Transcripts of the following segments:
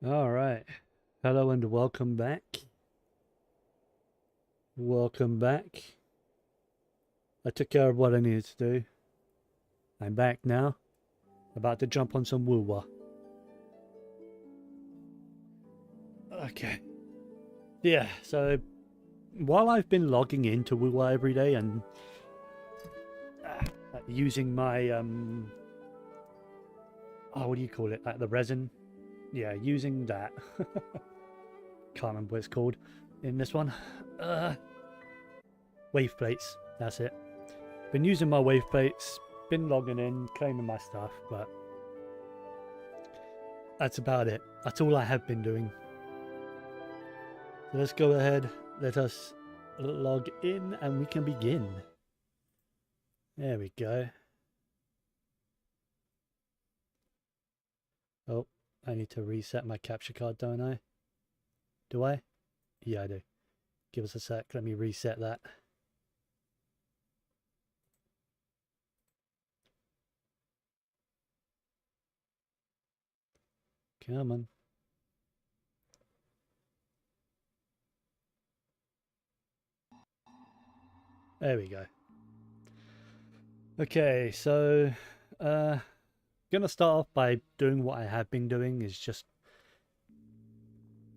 All right. Hello and welcome back. Welcome back. I took care of what I needed to do. I'm back now. About to jump on some woo-wah. Okay. Yeah, so while I've been logging into woo-wah every day and using my what do you call it? Like the resin? Yeah, using that. Can't remember what it's called in this one. Wave plates. That's it. Been using my wave plates, been logging in, claiming my stuff, but that's about it. That's all I have been doing. So let's go ahead, let us log in and we can begin. There we go. Oh, I need to reset my capture card, don't I? Do I? Yeah, I do. Give us a sec, let me reset that. Come on. There we go. Okay, so gonna start off by doing what I have been doing, is just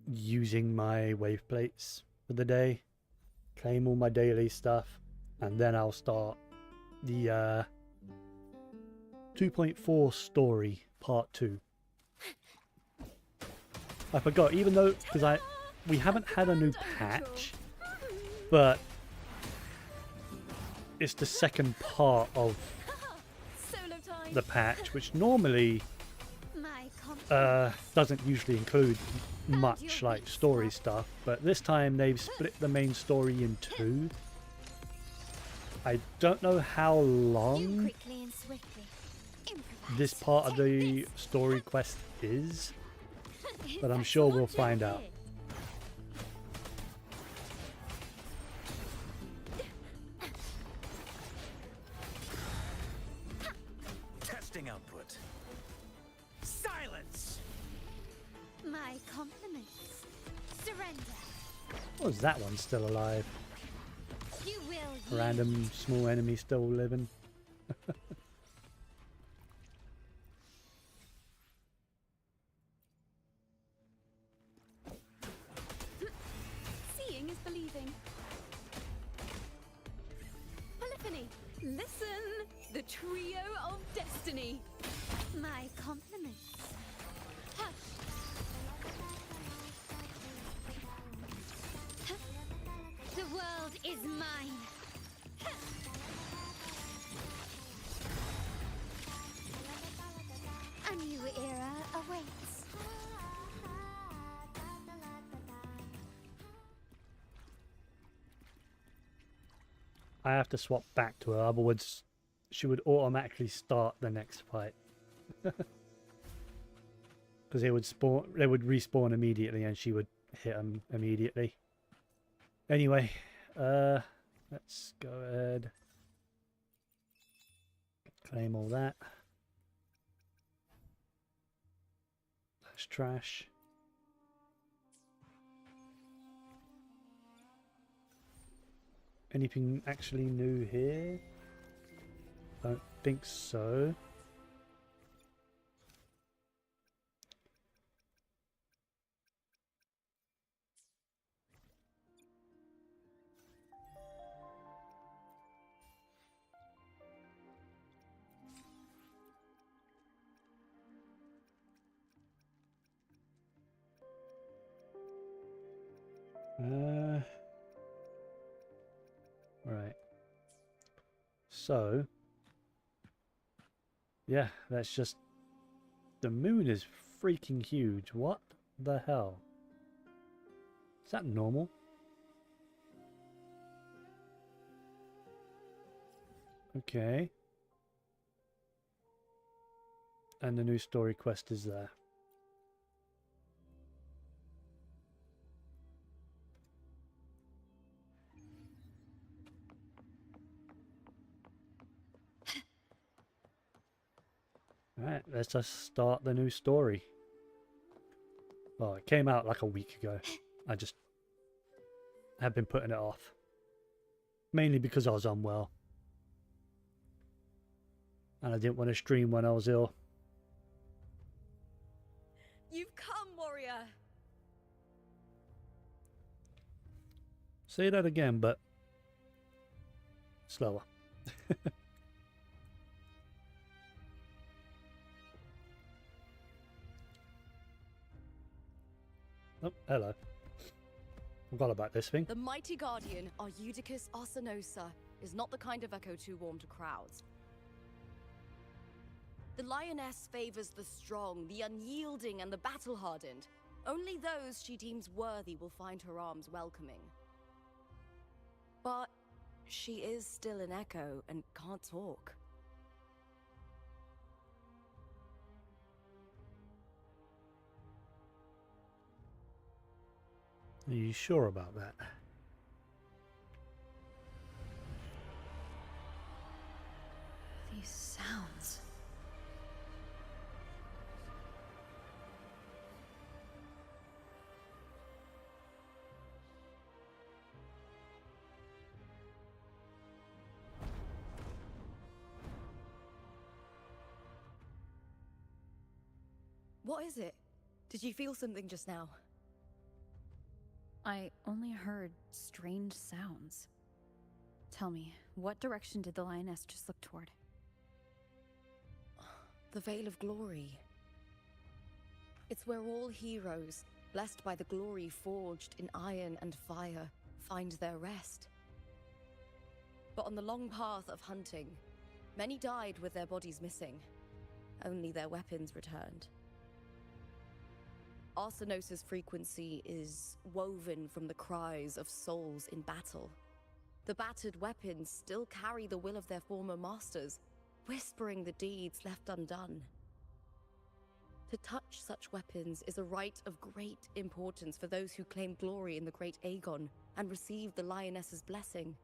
using my wave plates for the day, claim all my daily stuff, and then I'll start the 2.4 story part 2. I forgot, even though because we haven't had a new patch, but it's the second part of the patch, which normally doesn't usually include much like story stuff, but this time they've split the main story in two. I don't know how long this part of the story quest is, but I'm sure we'll find out. Testing output. Silence. My compliments. Surrender. Oh, is that one still alive? You will. Random small enemy still living. Seeing is believing. Polyphony, listen. The trio of destiny. My compliments. Hush. The world is mine. A new era awaits. I have to swap back to her, otherwise she would automatically start the next fight. Because they would respawn immediately and she would hit them immediately. Anyway, let's go ahead. Claim all that. That's trash. Anything actually new here? Don't think so. Right. So, yeah, that's just... The moon is freaking huge. What the hell? Is that normal? Okay. And the new story quest is there. Alright, let's just start the new story. Well, it came out like a week ago. I just have been putting it off. Mainly because I was unwell. And I didn't want to stream when I was ill. You've come, warrior. Say that again, but slower. Oh, hello. Forgot about this thing. The mighty guardian, our Eudicus Arsinosa, is not the kind of echo too warm to crowds. The lioness favors the strong, the unyielding, and the battle-hardened. Only those she deems worthy will find her arms welcoming. But she is still an echo and can't talk. Are you sure about that? These sounds. What is it? Did you feel something just now? I only heard strange sounds. Tell me, what direction did the lioness just look toward? The Veil of Glory. It's where all heroes, blessed by the glory forged in iron and fire, find their rest. But on the long path of hunting, many died with their bodies missing. Only their weapons returned. Arsinosa's frequency is woven from the cries of souls in battle. The battered weapons still carry the will of their former masters, whispering the deeds left undone. To touch such weapons is a rite of great importance for those who claim glory in the great Aegon and receive the lioness's blessing.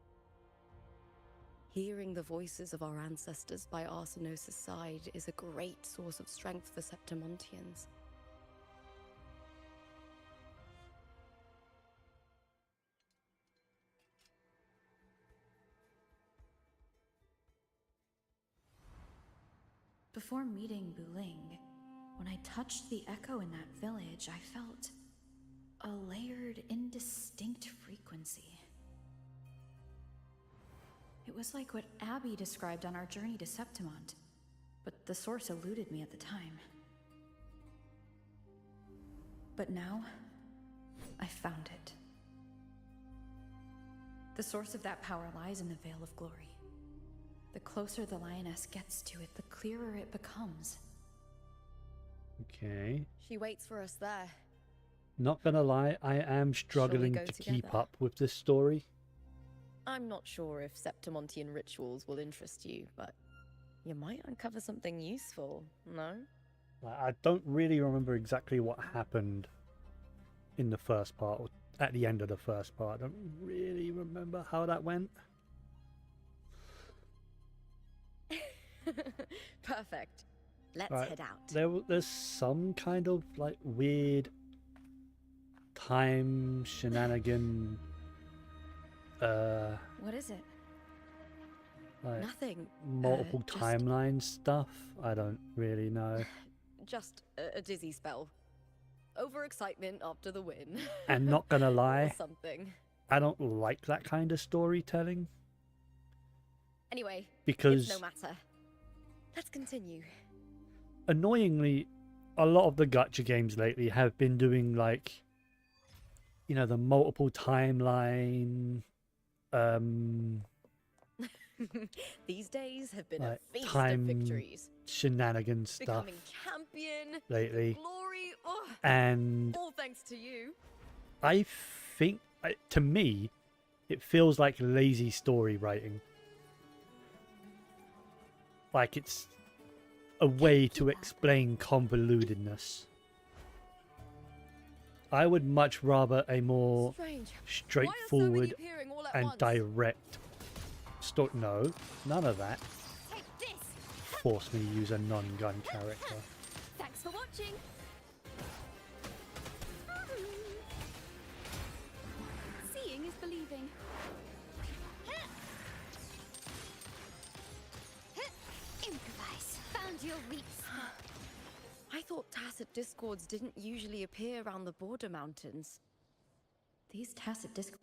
Hearing the voices of our ancestors by Arsinosa's side is a great source of strength for Septimontians. Before meeting Buling, when I touched the echo in that village, I felt a layered, indistinct frequency. It was like what Abby described on our journey to Septimont, but the source eluded me at the time. But now, I found it. The source of that power lies in the Veil of Glory. The closer the lioness gets to it, the clearer it becomes. Okay. She waits for us there. Not gonna lie, I am struggling go to keep together? up with this story. I'm not sure if Septimontian rituals will interest you, but you might uncover something useful, no? I don't really remember exactly what happened in the first part, or at the end of the first part. I don't really remember how that went. Perfect. Let's Right. head out. There's some kind of like weird time shenanigan. What is it? Like Nothing. multiple just- timeline stuff. I don't really know. Just a dizzy spell. Overexcitement after the win. And not gonna Or lie, something. I don't like that kind of storytelling Anyway, because it's no matter. Let's continue. annoyingly, a lot of the gacha games lately have been doing like, you know, the multiple timeline, These days have been a like feast time of victories. shenanigan stuff Becoming champion, lately, glory, oh, and all thanks to you. I think, to me, it feels like lazy story writing. Like it's a way to explain convolutedness. I would much rather a more Strange. straightforward Why are so many appearing all at and once? direct story. No, none of that. Take this! Force me to use a non-gun character. Thanks for watching! discords didn't usually appear around the border mountains. These tacit discords.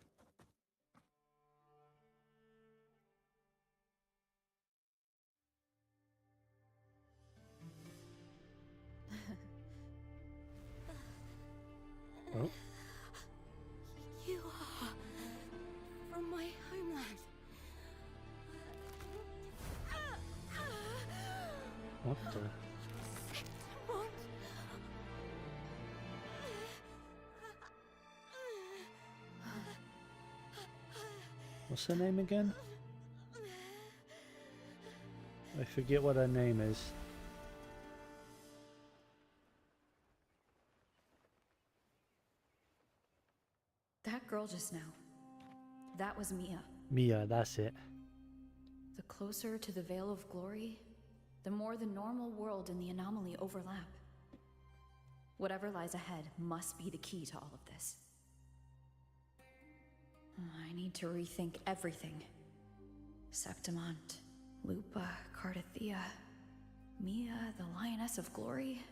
Oh, You are from my homeland. what the? What? What's her name again? I forget what her name is. That girl just now. That was Mia. Mia, that's it. The closer to the Veil of Glory, the more the normal world and the anomaly overlap. Whatever lies ahead must be the key to all of this. I need to rethink everything. Septimont, Lupa, Cardathea, Mia, the Lioness of Glory.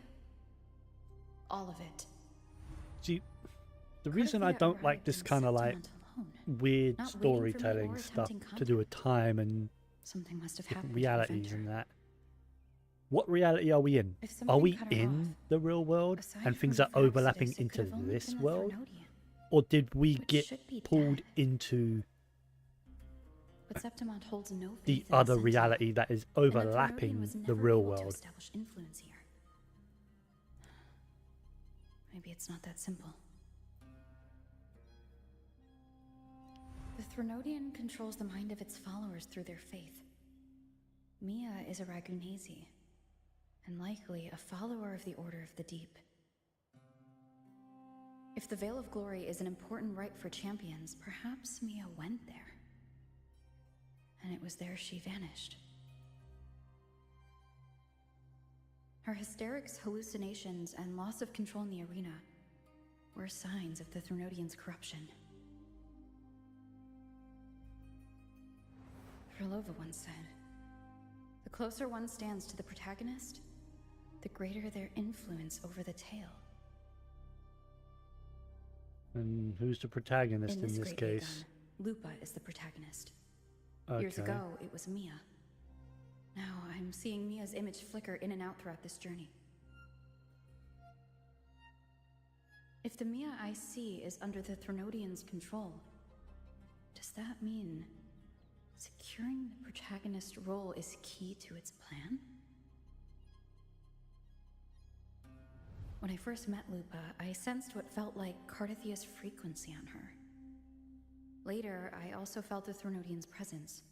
All of it. See, the reason I don't like this kind of like weird Not waiting for me storytelling or stuff attempting to do with time and Something must have different happened. realities and that. What reality are we in? If Are something we cut her in off, the real world aside and things from are overlapping Thraxidus, it into could have only this been the world? Threnodian, Or did we which get should be pulled dead. into But Septimont holds no the faith in other Sentinel, reality that is and the Threnodian overlapping was the never real able to world? establish influence here. Maybe it's not that simple. The Threnodian controls the mind of its followers through their faith. Mia is a Ragunasi, and likely a follower of the Order of the Deep. If the Veil of Glory is an important rite for champions, perhaps Mia went there. And it was there she vanished. Her hysterics, hallucinations, and loss of control in the arena were signs of the Threnodian's corruption. Frolova once said, "The closer one stands to the protagonist, the greater their influence over the tale." And who's the protagonist in this Great case? Aegon, Lupa is the protagonist. Okay. Years ago, it was Mia. Now I'm seeing Mia's image flicker in and out throughout this journey. If the Mia I see is under the Threnodian's control, does that mean securing the protagonist role is key to its plan? When I first met Lupa, I sensed what felt like Cardathea's frequency on her. Later, I also felt the Threnodian's presence.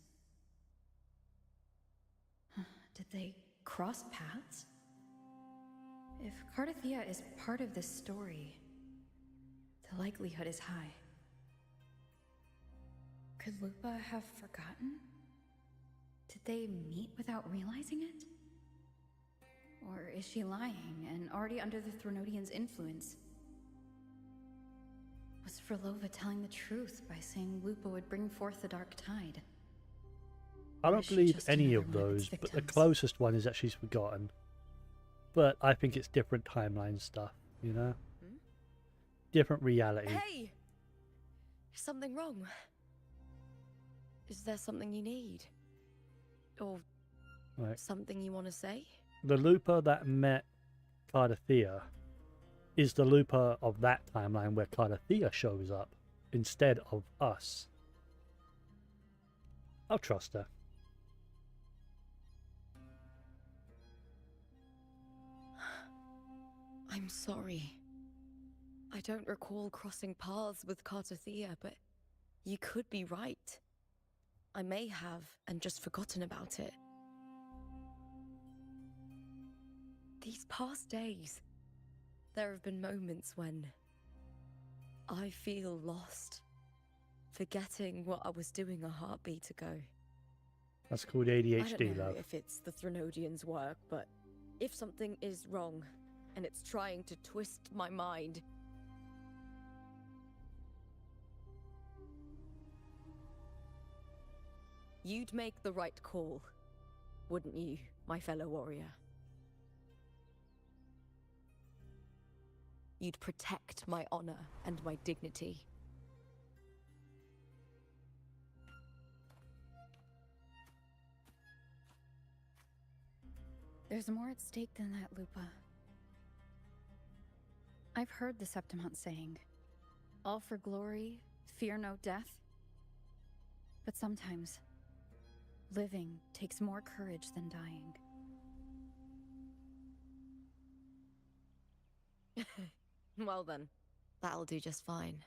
Did they cross paths? If Cardathea is part of this story, the likelihood is high. Could Lupa have forgotten? Did they meet without realizing it? Or is she lying and already under the Threnodian's influence? Was Frolova telling the truth by saying Lupa would bring forth the Dark Tide? I Or don't is she believe just any another of one of its those, but the victims? closest one is that she's forgotten. But I think it's different timeline stuff, you know? Different reality. Hey! Is something wrong? Is there something you need? Or Like, something you want to say? the Lupa that met Cardathea is the Lupa of that timeline where Cardathea shows up instead of us. I'll trust her. I'm sorry. I don't recall crossing paths with Cardathea, but you could be right. I may have and just forgotten about it. These past days, there have been moments when I feel lost, forgetting what I was doing a heartbeat ago. That's called I ADHD, don't know love. if it's the Threnodian's work, but if something is wrong and it's trying to twist my mind, you'd make the right call, wouldn't you, my fellow warrior? you'd protect my honor and my dignity. There's more at stake than that, Lupa. I've heard the Septimont saying, all for glory, fear no death. But sometimes, living takes more courage than dying. Well then, that'll do just fine.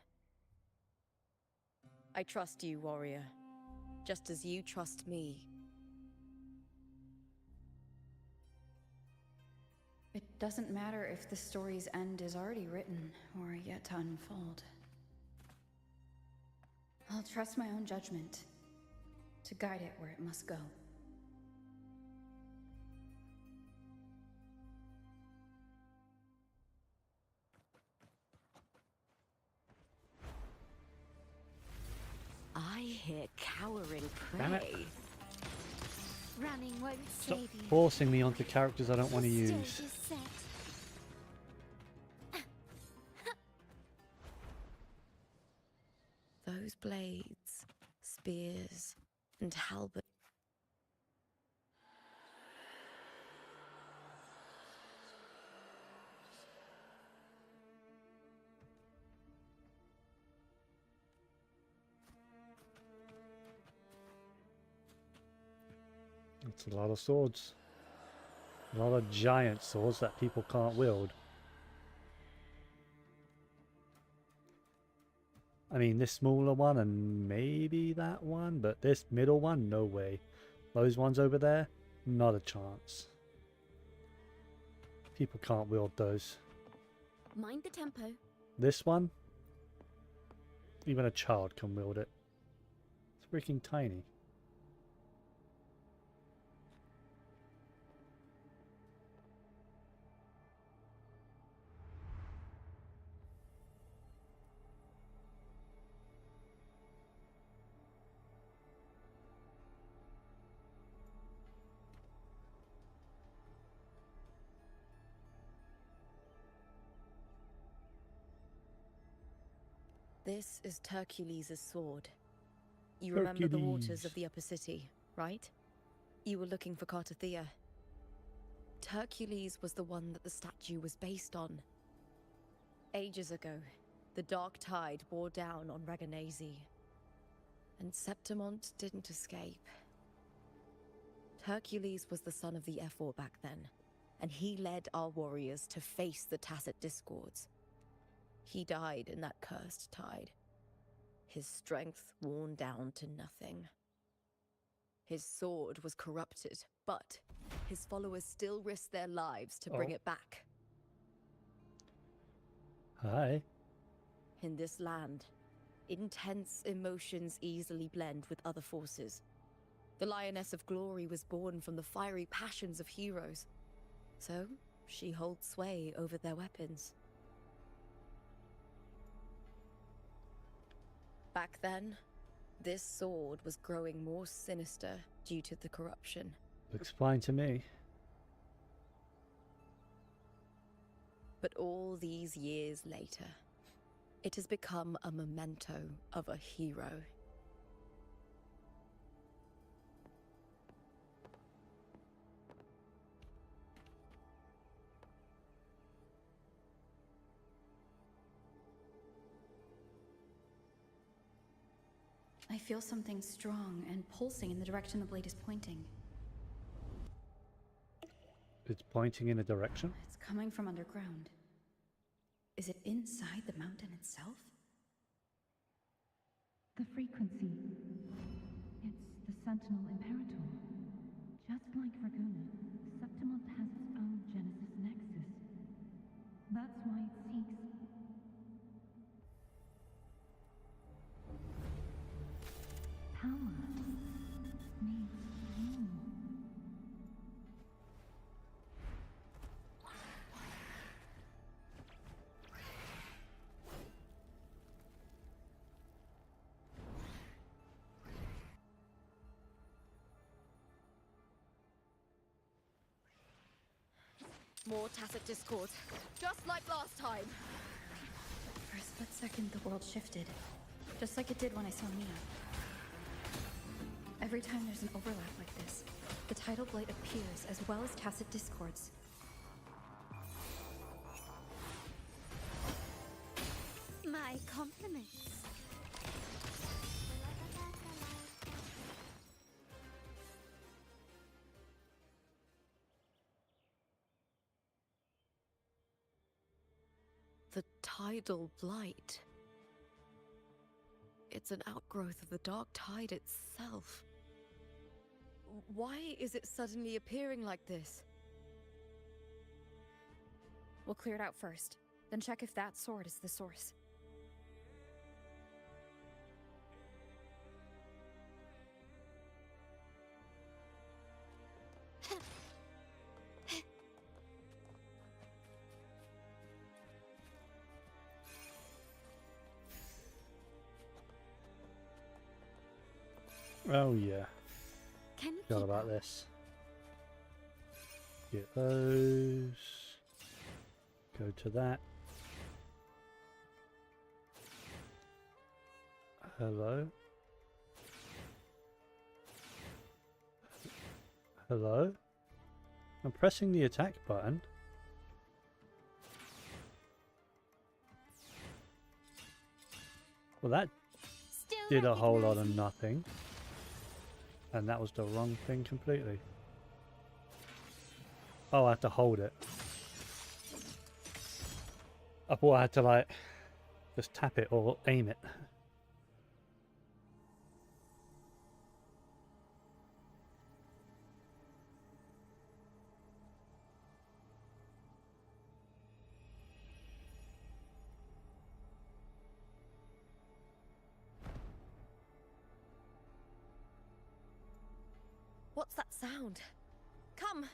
I trust you, warrior. Just as you trust me. It doesn't matter if the story's end is already written or yet to unfold. I'll trust my own judgment to guide it where it must go. I hear cowering Damn it. prey. Running won't Stop save you. forcing me onto characters I don't want to The use. stage is set. Those blades, spears, and halberds. That's a lot of swords. A lot of giant swords that people can't wield. I mean, this smaller one and maybe that one, but this middle one, no way. Those ones over there, not a chance. People can't wield those. Mind the tempo. This one, even a child can wield it. It's freaking tiny. This is Hercules' sword. You remember the waters Hercules. of the upper city, right? You were looking for Cartathea. Hercules was the one that the statue was based on. Ages ago, the dark tide bore down on Raganese, and Septimont didn't escape. Hercules was the son of the Ephor back then, and he led our warriors to face the Tacit Discords. He died in that cursed tide, his strength worn down to nothing. His sword was corrupted, but his followers still risked their lives to bring Oh. it back. Hi. In this land, intense emotions easily blend with other forces. The Lioness of Glory was born from the fiery passions of heroes, so she holds sway over their weapons. Back then, this sword was growing more sinister due to the corruption. Looks fine to me. But all these years later, it has become a memento of a hero. I feel something strong and pulsing in the direction the blade is pointing. It's pointing in a direction. It's coming from underground. Is it inside the mountain itself? The frequency. It's the Sentinel Imperator. Just like Raguna, Septimont has its own Genesis Nexus. That's why it seeks. Power. Needs fuel. More tacit discord, just like last time. For a split second, the world shifted. Just like it did when I saw Mia. Every time there's an overlap like this, the tidal blight appears as well as tacit discords. My compliments. The tidal blight. It's an outgrowth of the dark tide itself. Why is it suddenly appearing like this? We'll clear it out first, then check if that sword is the source. Oh yeah, Can you forgot keep about up? this. Get those. Go to that. Hello? Hello? I'm pressing the attack button. Well, that Still did a whole lot of recognizing- nothing. And that was the wrong thing completely. Oh, I have to hold it. I thought I had to, like, just tap it or aim it. What's that sound? Come,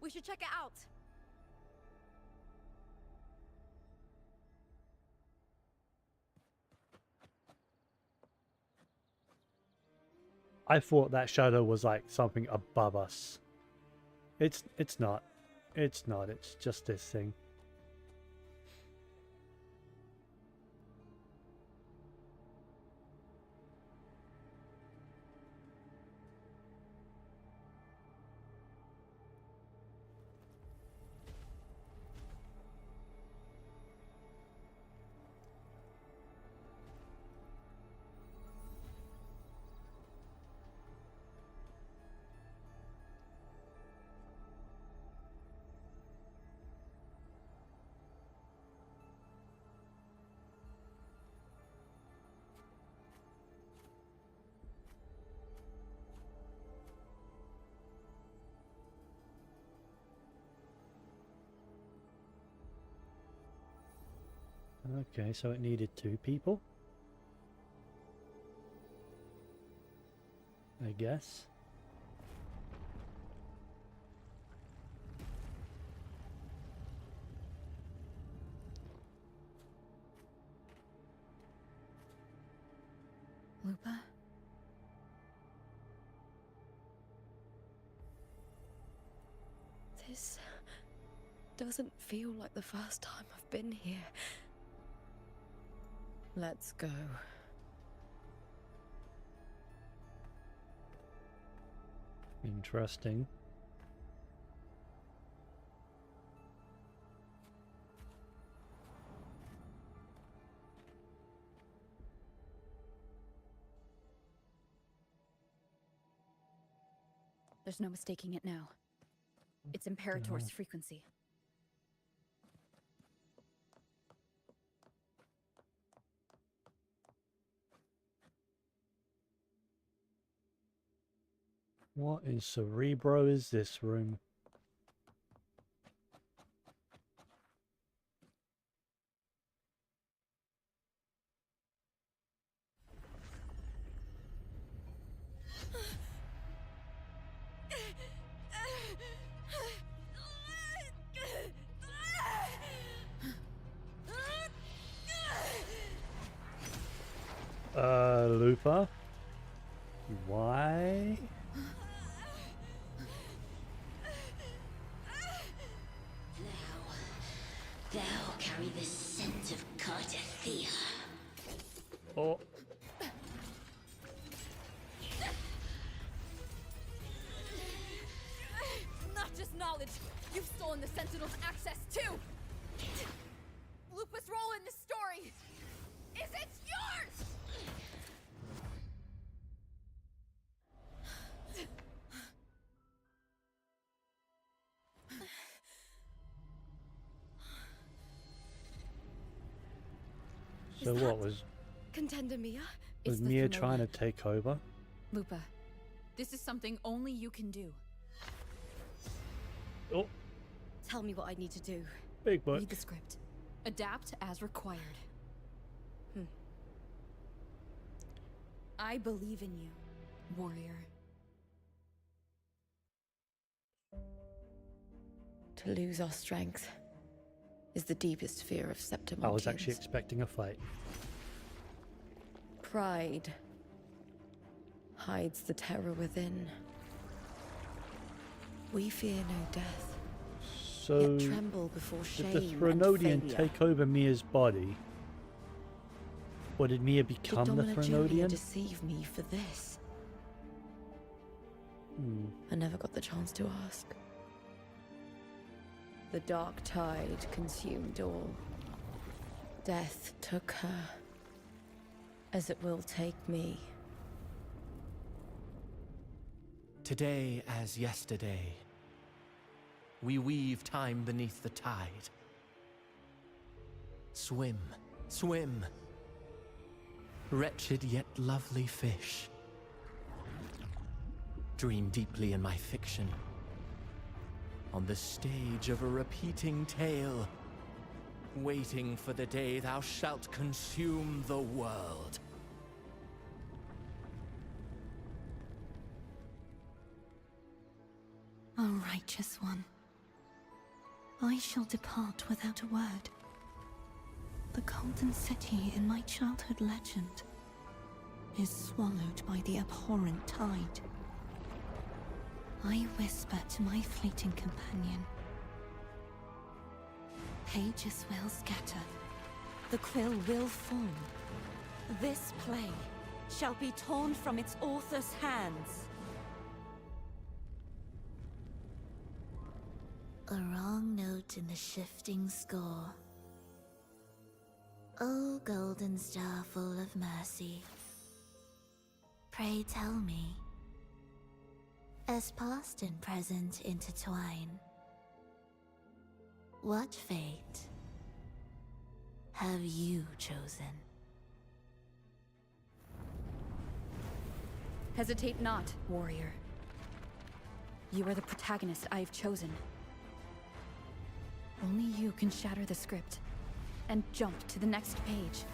we should check it out. I thought that shadow was like something above us. It's not. It's not. It's just this thing. Okay, so it needed 2 people. I guess. Lupa? This doesn't feel like the first time I've been here. Let's go. Interesting. There's no mistaking it now. It's Imperator's frequency. What in Cerebro is this room? Lupa? Why? Oh, Not just knowledge, you've stolen the Sentinel's access too! Lupus' role in this story is it's yours! so what was Contender Mia? was It's the Mia Thermodian. trying to take over? Lupa, this is something only you can do. Oh, Tell me what I need to do. big book. Read the script. Adapt as required. I believe in you, warrior. To lose our strength is the deepest fear of Septimontians. I was actually expecting a fight. Pride hides the terror within. We fear no death, So, yet tremble before shame did the and Threnodian failure. take over Mia's body? Or did Mia Did become the Domina Julia Threnodian? deceive me for this? Hmm. I never got the chance to ask. The dark tide consumed all. Death took her, as it will take me. Today as yesterday, we weave time beneath the tide. Swim, swim, wretched yet lovely fish. Dream deeply in my fiction, on the stage of a repeating tale, waiting for the day thou shalt consume the world. O righteous one, I shall depart without a word. The golden city in my childhood legend is swallowed by the abhorrent tide. I whisper to my fleeting companion. Pages will scatter. The quill will form. This play shall be torn from its author's hands. A wrong note in the shifting score. O golden star full of mercy, pray tell me, as past and present intertwine, what fate have you chosen? Hesitate not, warrior. You are the protagonist I have chosen. Only you can shatter the script and jump to the next page.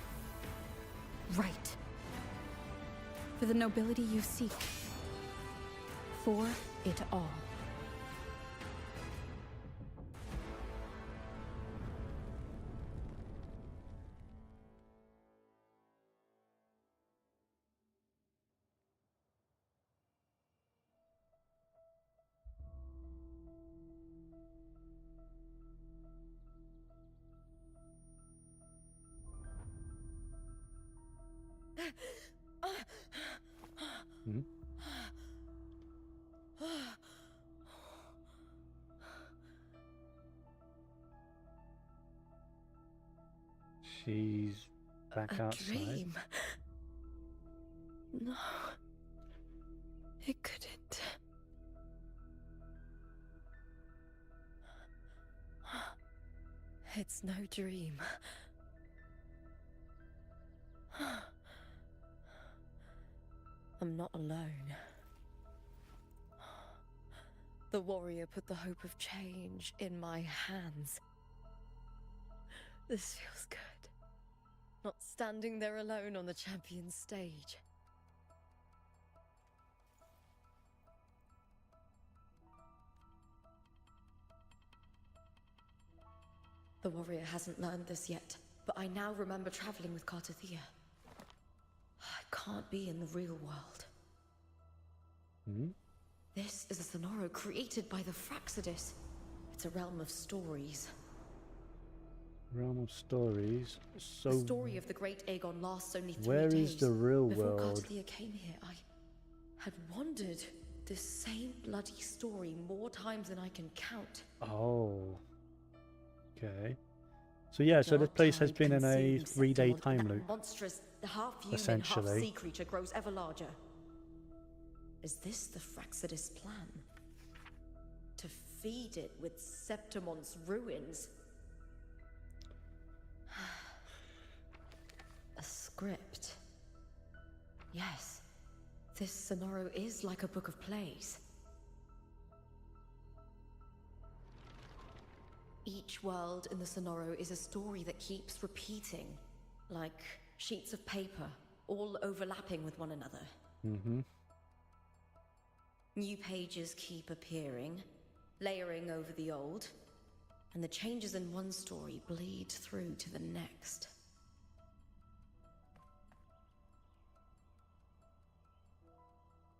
Right. For the nobility you seek. For it all. Hmm? She's back A outside. dream. No. It couldn't. It's no dream. I'm not alone. The warrior put the hope of change in my hands. This feels good. Not standing there alone on the champion's stage. The warrior hasn't learned this yet, but I now remember traveling with Cartothea. I can't be in the real world. Hmm? This is a Sonoro created by the Fraxidus. It's a realm of stories. Realm of stories. So The story of the great Aegon lasts only 3 where days. is the real Before world? Cartathea came here, I had wandered this same bloody story more times than I can count. Oh. Okay. So yeah, so this Dark place has tide been in a consumed 3-day Septimont, time and loop. that monstrous, half-human, Essentially. half-sea creature grows ever larger. Is this the Fraxidus plan? To feed it with Septimont's ruins? A script. Yes, this Sonoro is like a book of plays. Each world in the Sonoro is a story that keeps repeating, like sheets of paper, all overlapping with one another. Mm-hmm. New pages keep appearing, layering over the old, and the changes in one story bleed through to the next.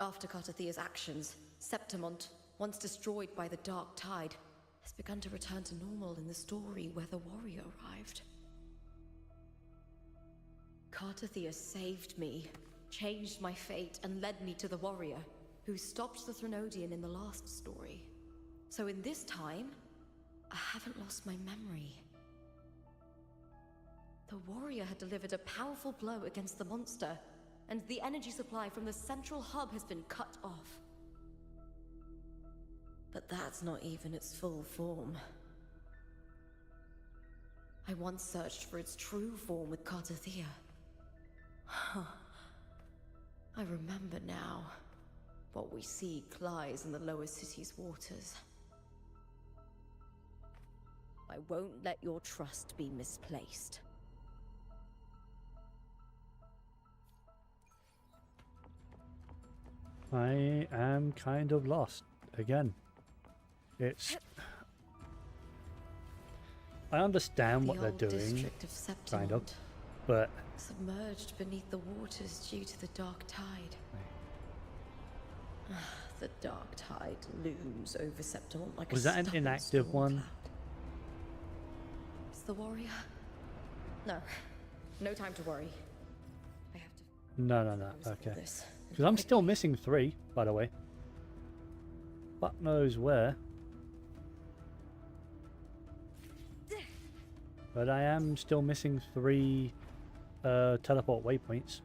After Cartathea's actions, Septimont, once destroyed by the Dark Tide, has begun to return to normal in the story where the warrior arrived. Cartathea saved me, changed my fate, and led me to the warrior, who stopped the Threnodian in the last story. So in this time, I haven't lost my memory. The warrior had delivered a powerful blow against the monster, and the energy supply from the central hub has been cut off. But that's not even its full form. I once searched for its true form with Cartathea. I remember now. What we seek lies in the lower city's waters. I won't let your trust be misplaced. I am kind of lost again. It's I understand what they're old doing, district of Septimont, kind of, but submerged beneath the waters due to the Dark Tide. The Dark Tide looms over Septimont like was a that an stubborn inactive storm one? cloud. Is the warrior? No. No time to worry. I have to No. close all Okay. this. Because I'm still missing 3, by the way. Fuck knows where. But I am still missing 3 teleport waypoints.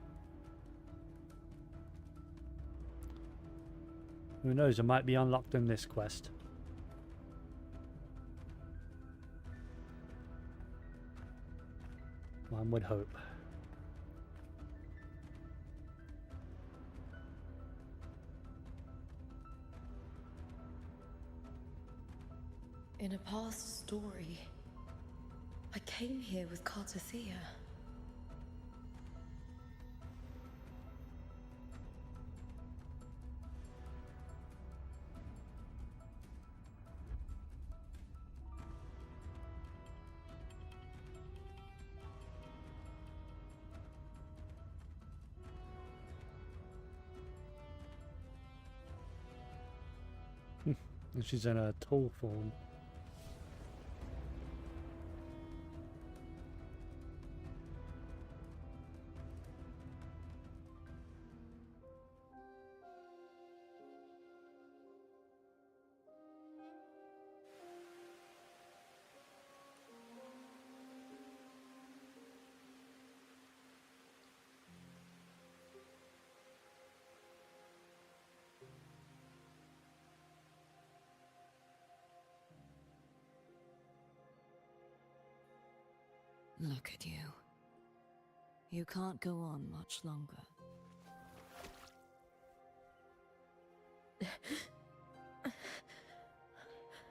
Who knows, it might be unlocked in this quest. One would hope. In a past story, I came here with Cartathea. And she's in a tool form. Look at you. You can't go on much longer.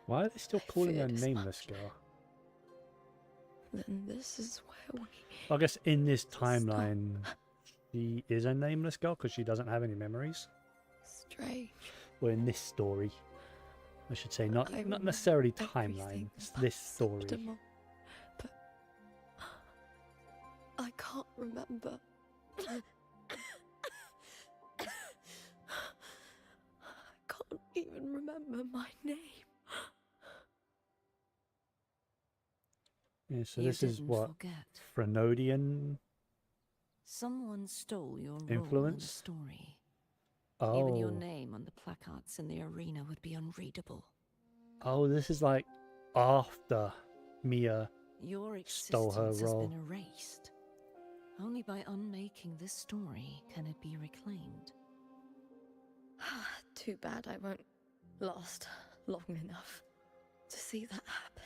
Why are they still calling her feared as Nameless much. Girl? Then this is where we... I guess in this timeline, she is a Nameless Girl because she doesn't have any memories. Strange. Or in this story, I should say, not I not necessarily remember timeline. everything It's about this story. Septimont, but I can't remember. I can't even remember my name. Yeah, so You this is didn't what forget. Frenodian Someone stole your role in the influence. story. Oh, Even your name on the placards in the arena would be unreadable. oh, this is like after Mia Your stole her existence has role. been erased. Only by unmaking this story can it be reclaimed. Too bad I won't last long enough to see that happen.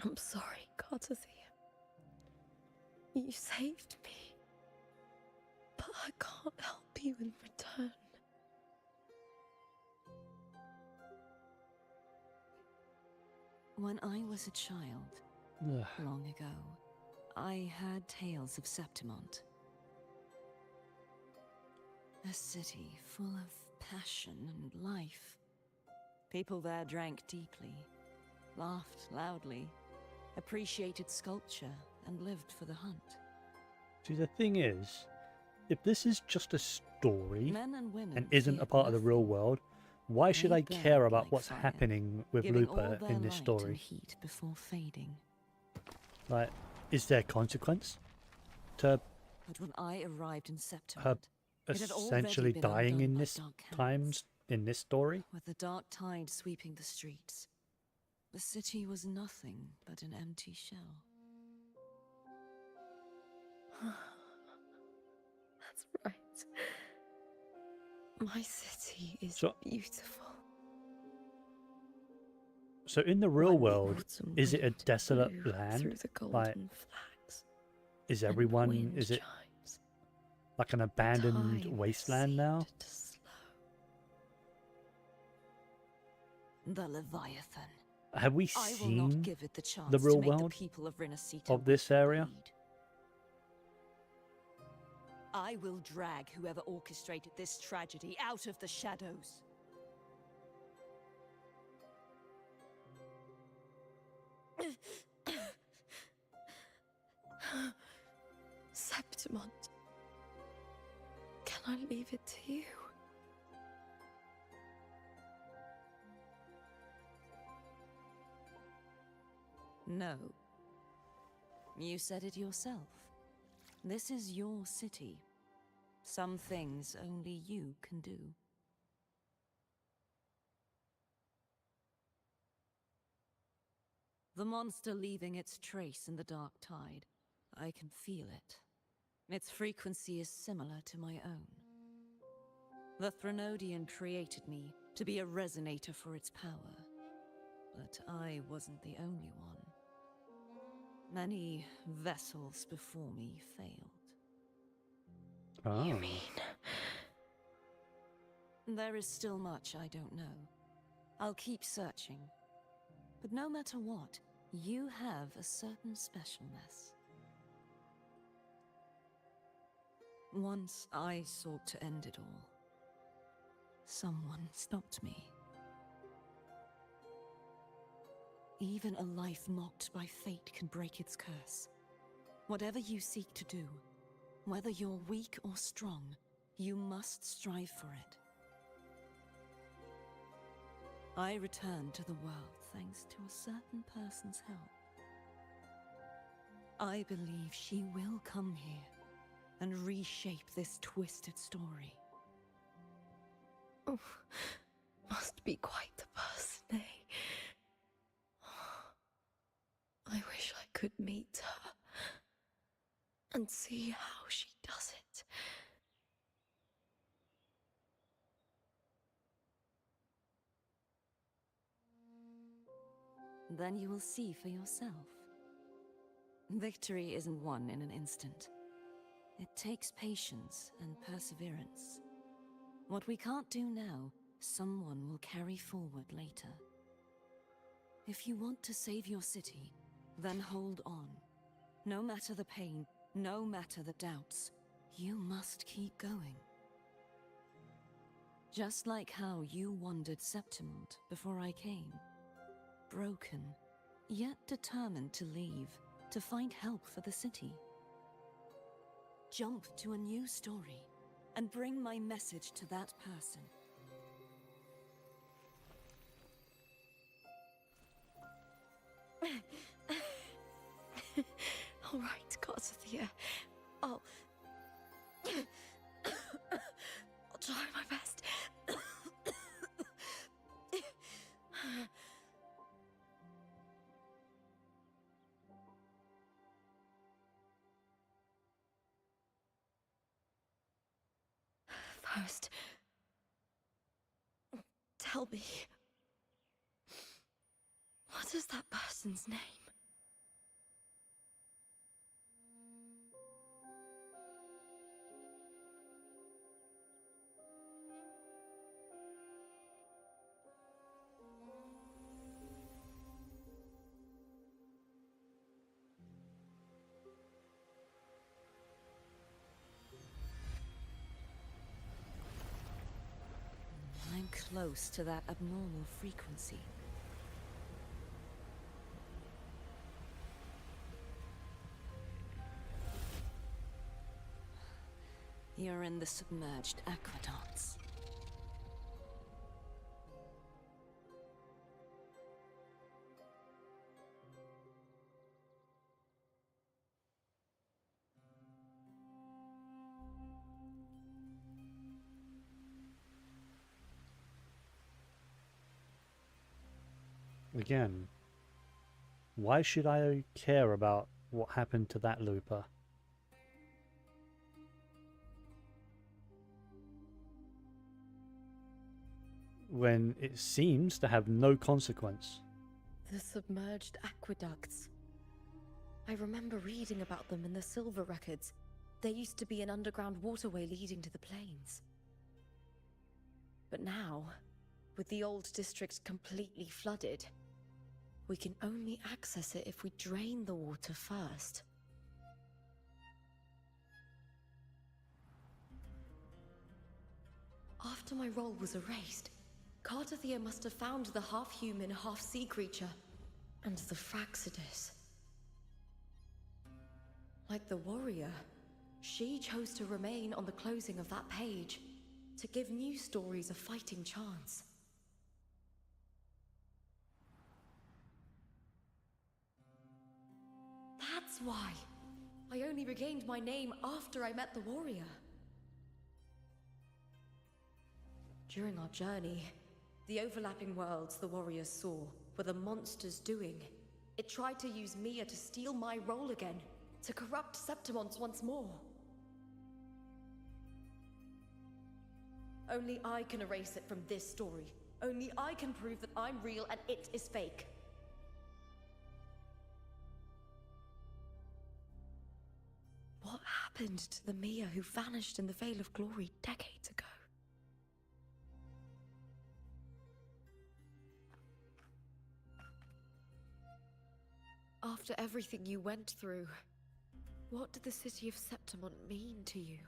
I'm sorry, Carter's here. You saved me. But I can't help you in return. When I was a child, Ugh. long ago, I had tales of Septimont. A city full of passion and life. People there drank deeply, laughed loudly, appreciated sculpture, and lived for the hunt. See, the thing is, if this is just a story Men and women and isn't a feared part of the real nothing. world, why should They I care burned about like what's fire, happening with giving all Looper their in this light story? and heat before fading. Like, is there consequence to But when I arrived in her Septimont, it had essentially already been dying undone in by this dark hands. times in this story? With the dark tide sweeping the streets, the city was nothing but an empty shell. That's right. My city is So- beautiful. So in the real When the world, autumn is it a wind desolate blew land? Through the golden Like, flags. is and everyone, wind is it chimes, like an abandoned time wasteland now? seemed to slow. The Leviathan. Have we I will not seen give it the chance the real to make world the people of Rinascita of this area? bleed. I will drag whoever orchestrated this tragedy out of the shadows. Septimont. Can I leave it to you? No. You said it yourself. This is your city. Some things only you can do. The monster leaving its trace in the dark tide. I can feel it. Its frequency is similar to my own. The Threnodian created me to be a resonator for its power. But I wasn't the only one. Many vessels before me failed. Oh. You mean? There is still much I don't know. I'll keep searching. But no matter what, you have a certain specialness. Once I sought to end it all. Someone stopped me. Even a life mocked by fate can break its curse. Whatever you seek to do, whether you're weak or strong, you must strive for it. I returned to the world thanks to a certain person's help. I believe she will come here and reshape this twisted story. Oh, must be quite the person, eh? I wish I could meet her and see how she does it. Then you will see for yourself. Victory isn't won in an instant. It takes patience and perseverance. What we can't do now, someone will carry forward later. If you want to save your city, then hold on. No matter the pain, no matter the doubts, you must keep going. Just like how you wandered Septimont before I came. Broken, yet determined to leave, to find help for the city. Jump to a new story, and bring my message to that person. All right, Garcia. I'll try my best. First, tell me, what is that person's name? I'm close to that abnormal frequency. You're in the submerged aqueducts. Again, why should I care about what happened to that looper? When it seems to have no consequence. The submerged aqueducts. I remember reading about them in the Silver records. There used to be an underground waterway leading to the plains. But now, with the old district completely flooded, we can only access it if we drain the water first. After my role was erased, Cartathea must have found the half-human, half-sea creature, and the Fraxidus. Like the warrior, she chose to remain on the closing of that page, to give new stories a fighting chance. That's why I only regained my name after I met the warrior. During our journey, the overlapping worlds the warriors saw were the monsters doing. It tried to use Mia to steal my role again, to corrupt Septimons once more. Only I can erase it from this story. Only I can prove that I'm real and it is fake. What happened to the Mia who vanished in the Veil of Glory decades ago? After everything you went through, what did the city of Septimon mean to you?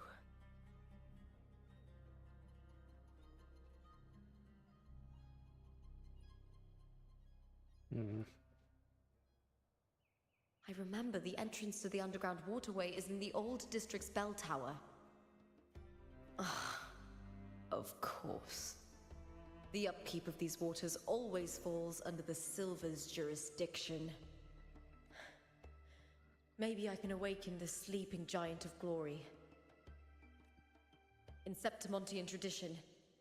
I remember the entrance to the underground waterway is in the old district's bell tower. Ah, of course. The upkeep of these waters always falls under the Silver's jurisdiction. Maybe I can awaken the sleeping giant of glory. In Septimontian tradition,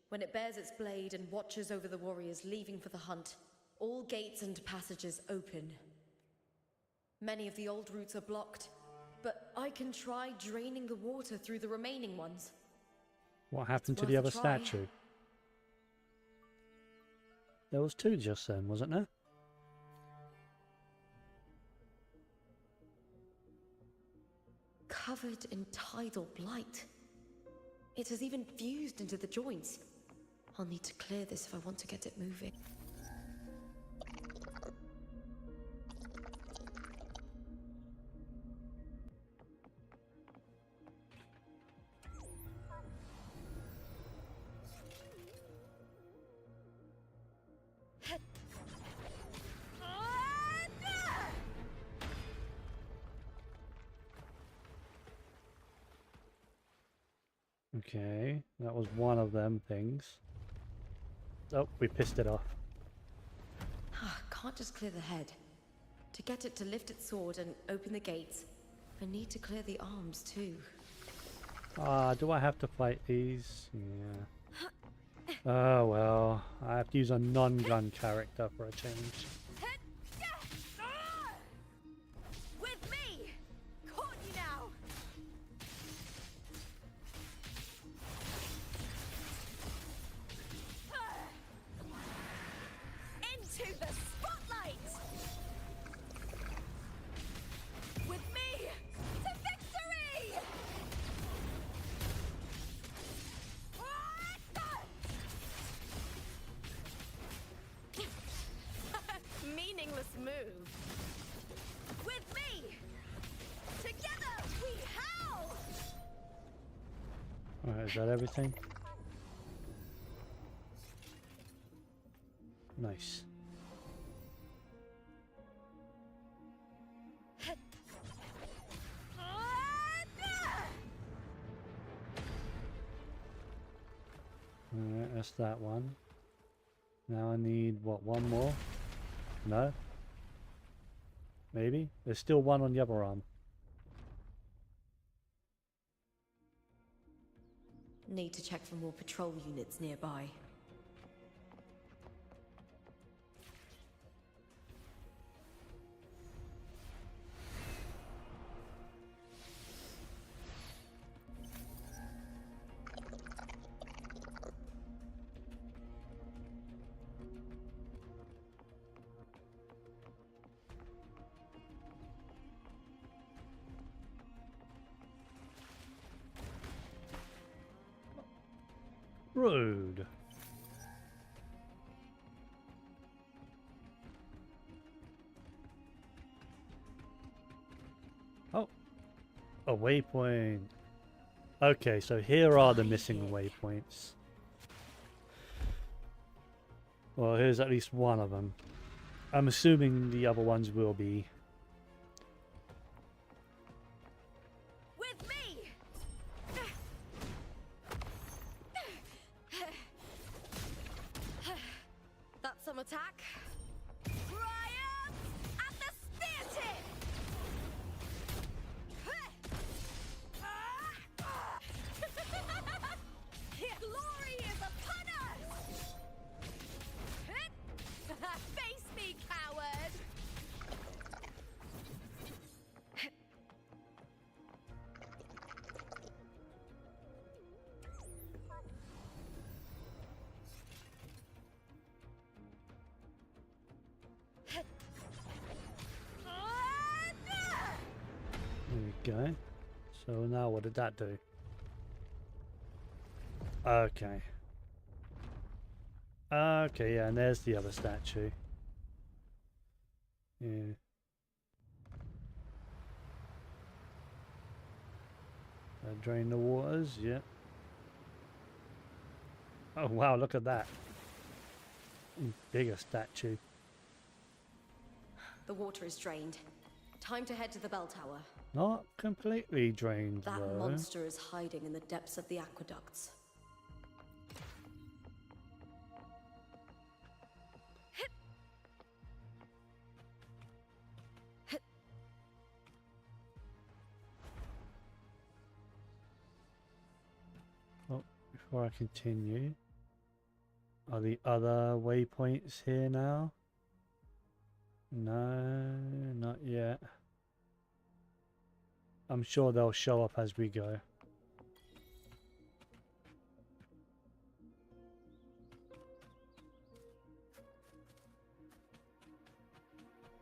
when it bears its blade and watches over the warriors leaving for the hunt, all gates and passages open. Many of the old routes are blocked, but I can try draining the water through the remaining ones. What happened It's to the worth a other try. statue? There was two just then, wasn't there? Covered in tidal blight. It has even fused into the joints. I'll need to clear this if I want to get it moving. Okay, that was one of them things. Oh, we pissed it off. Can't just clear the head. To get it to lift its sword and open the gates, I need to clear the arms too. Do I have to fight these? Yeah. Oh well, I have to use a non-gun character for a change. With me! Caught you now! Into the spotlight! With me to victory! Meaningless move. With me! Together we howl! Alright, is that everything? Nice. Alright, that's that one. Now I need, what, one more? No? Maybe? There's still one on the other arm. Need to check for more patrol units nearby. Rude. Oh, a waypoint. Okay, so here are the missing waypoints. Well, here's at least one of them. I'm assuming the other ones will be. With me! That's some attack. Triumph at the spear tip! Glory is upon us! Face me, coward! There we go. So now what did that do? Okay. Okay, yeah, and there's the other statue. Yeah. Drain the waters, yeah. Oh wow, look at that. Bigger statue. The water is drained. Time to head to the bell tower. Not completely drained That though. monster is hiding in the depths of the aqueducts. Oh, before I continue, are the other waypoints here now? No, not yet. I'm sure they'll show up as we go.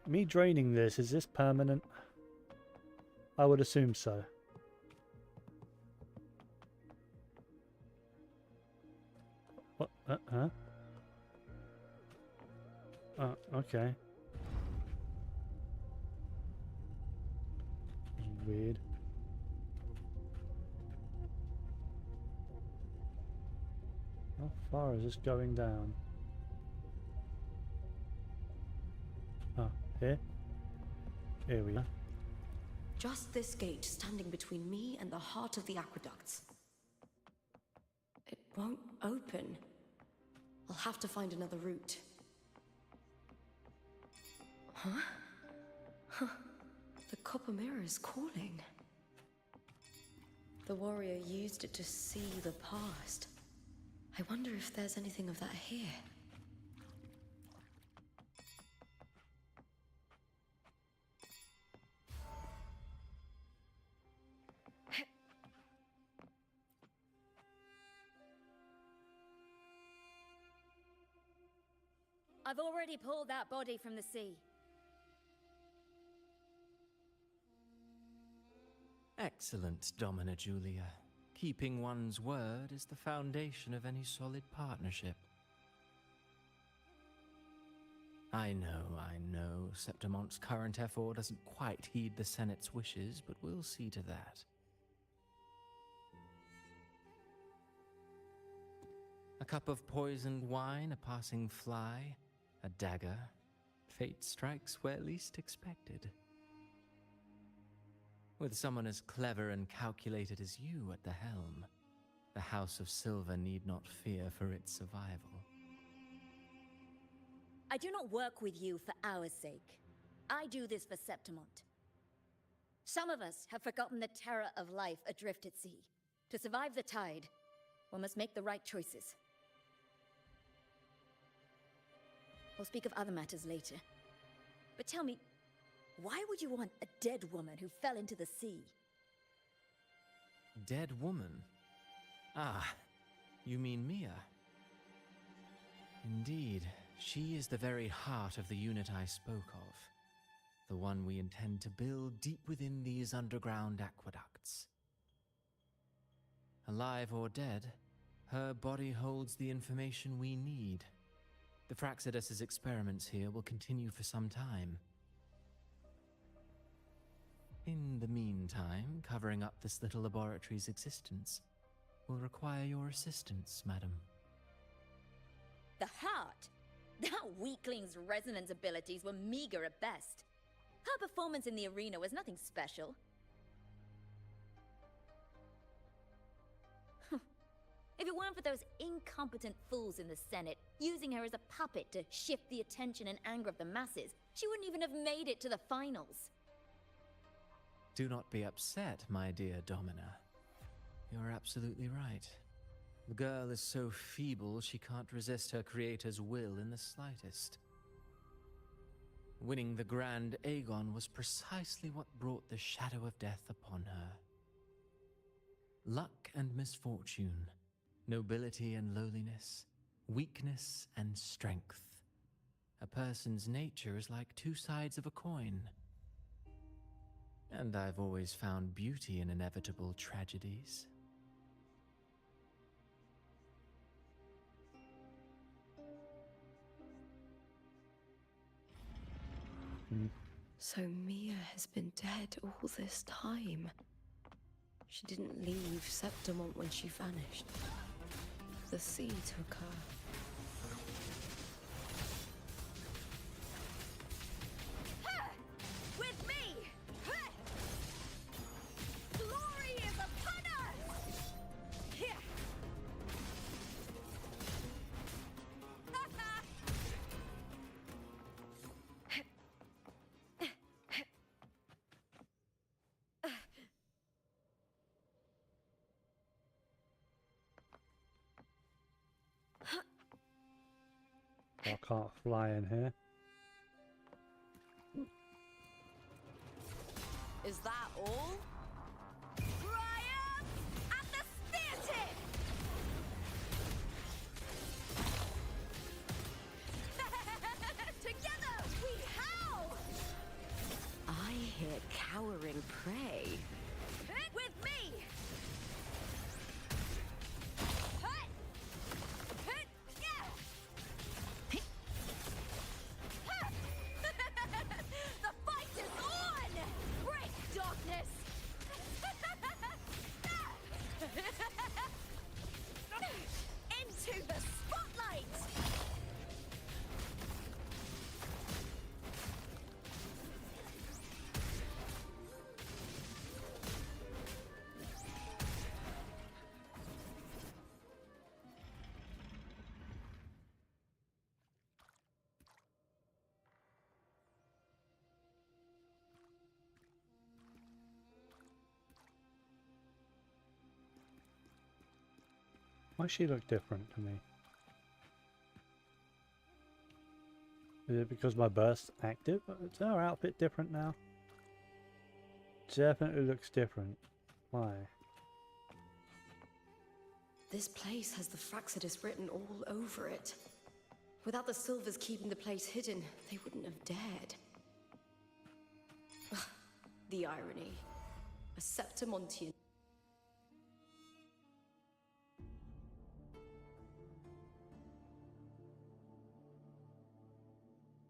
Me draining this, is this permanent? I would assume so. What? Huh? Oh, okay. Weird. How far is this going down? Oh, here? Here we are. Just this gate standing between me and the heart of the aqueducts. It won't open. I'll have to find another route. Huh? The copper mirror is calling. The warrior used it to see the past. I wonder if there's anything of that here. I've already pulled that body from the sea. Excellent, Domina Julia. Keeping one's word is the foundation of any solid partnership. I know, Septimonte's current effort doesn't quite heed the Senate's wishes, but we'll see to that. A cup of poisoned wine, a passing fly, a dagger. Fate strikes where least expected. With someone as clever and calculated as you at the helm, the House of Silver need not fear for its survival. I do not work with you for our sake. I do this for Septimont. Some of us have forgotten the terror of life adrift at sea. To survive the tide, one must make the right choices. We'll speak of other matters later. But tell me, why would you want a dead woman who fell into the sea? Dead woman? Ah, you mean Mia? Indeed, she is the very heart of the unit I spoke of. The one we intend to build deep within these underground aqueducts. Alive or dead, her body holds the information we need. The Fraxidus's experiments here will continue for some time. In the meantime, covering up this little laboratory's existence will require your assistance, madam. The heart? That weakling's resonance abilities were meager at best. Her performance in the arena was nothing special. If it weren't for those incompetent fools in the Senate, using her as a puppet to shift the attention and anger of the masses, she wouldn't even have made it to the finals. Do not be upset, my dear Domina. You're absolutely right. The girl is so feeble she can't resist her creator's will in the slightest. Winning the Grand Aegon was precisely what brought the shadow of death upon her. Luck and misfortune, nobility and lowliness, weakness and strength. A person's nature is like two sides of a coin. And I've always found beauty in inevitable tragedies. So Mia has been dead all this time. She didn't leave Septimont when she vanished. The sea took her. With me! Glory is upon us! Here! I can't fly in here. Is that all? Triumph at the spear tip! Together we howl! I hear cowering prey. With me! The fight is on! Break, darkness! Why does she look different to me? Is it because my burst's active? Is our outfit different now? Definitely looks different. Why? This place has the Fraxidus written all over it. Without the Silvers keeping the place hidden, they wouldn't have dared. Ugh, the irony. A Septimontian.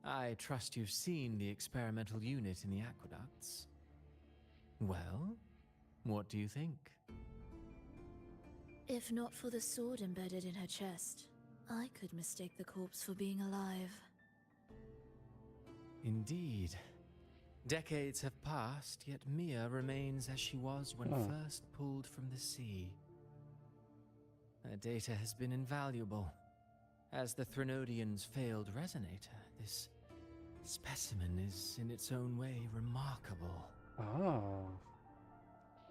I trust you've seen the experimental unit in the aqueducts. Well, what do you think? If not for the sword embedded in her chest, I could mistake the corpse for being alive. Indeed. Decades have passed, yet Mia remains as she was when first pulled from the sea. Her data has been invaluable. As the Threnodian's failed resonator, this specimen is in its own way remarkable. Oh.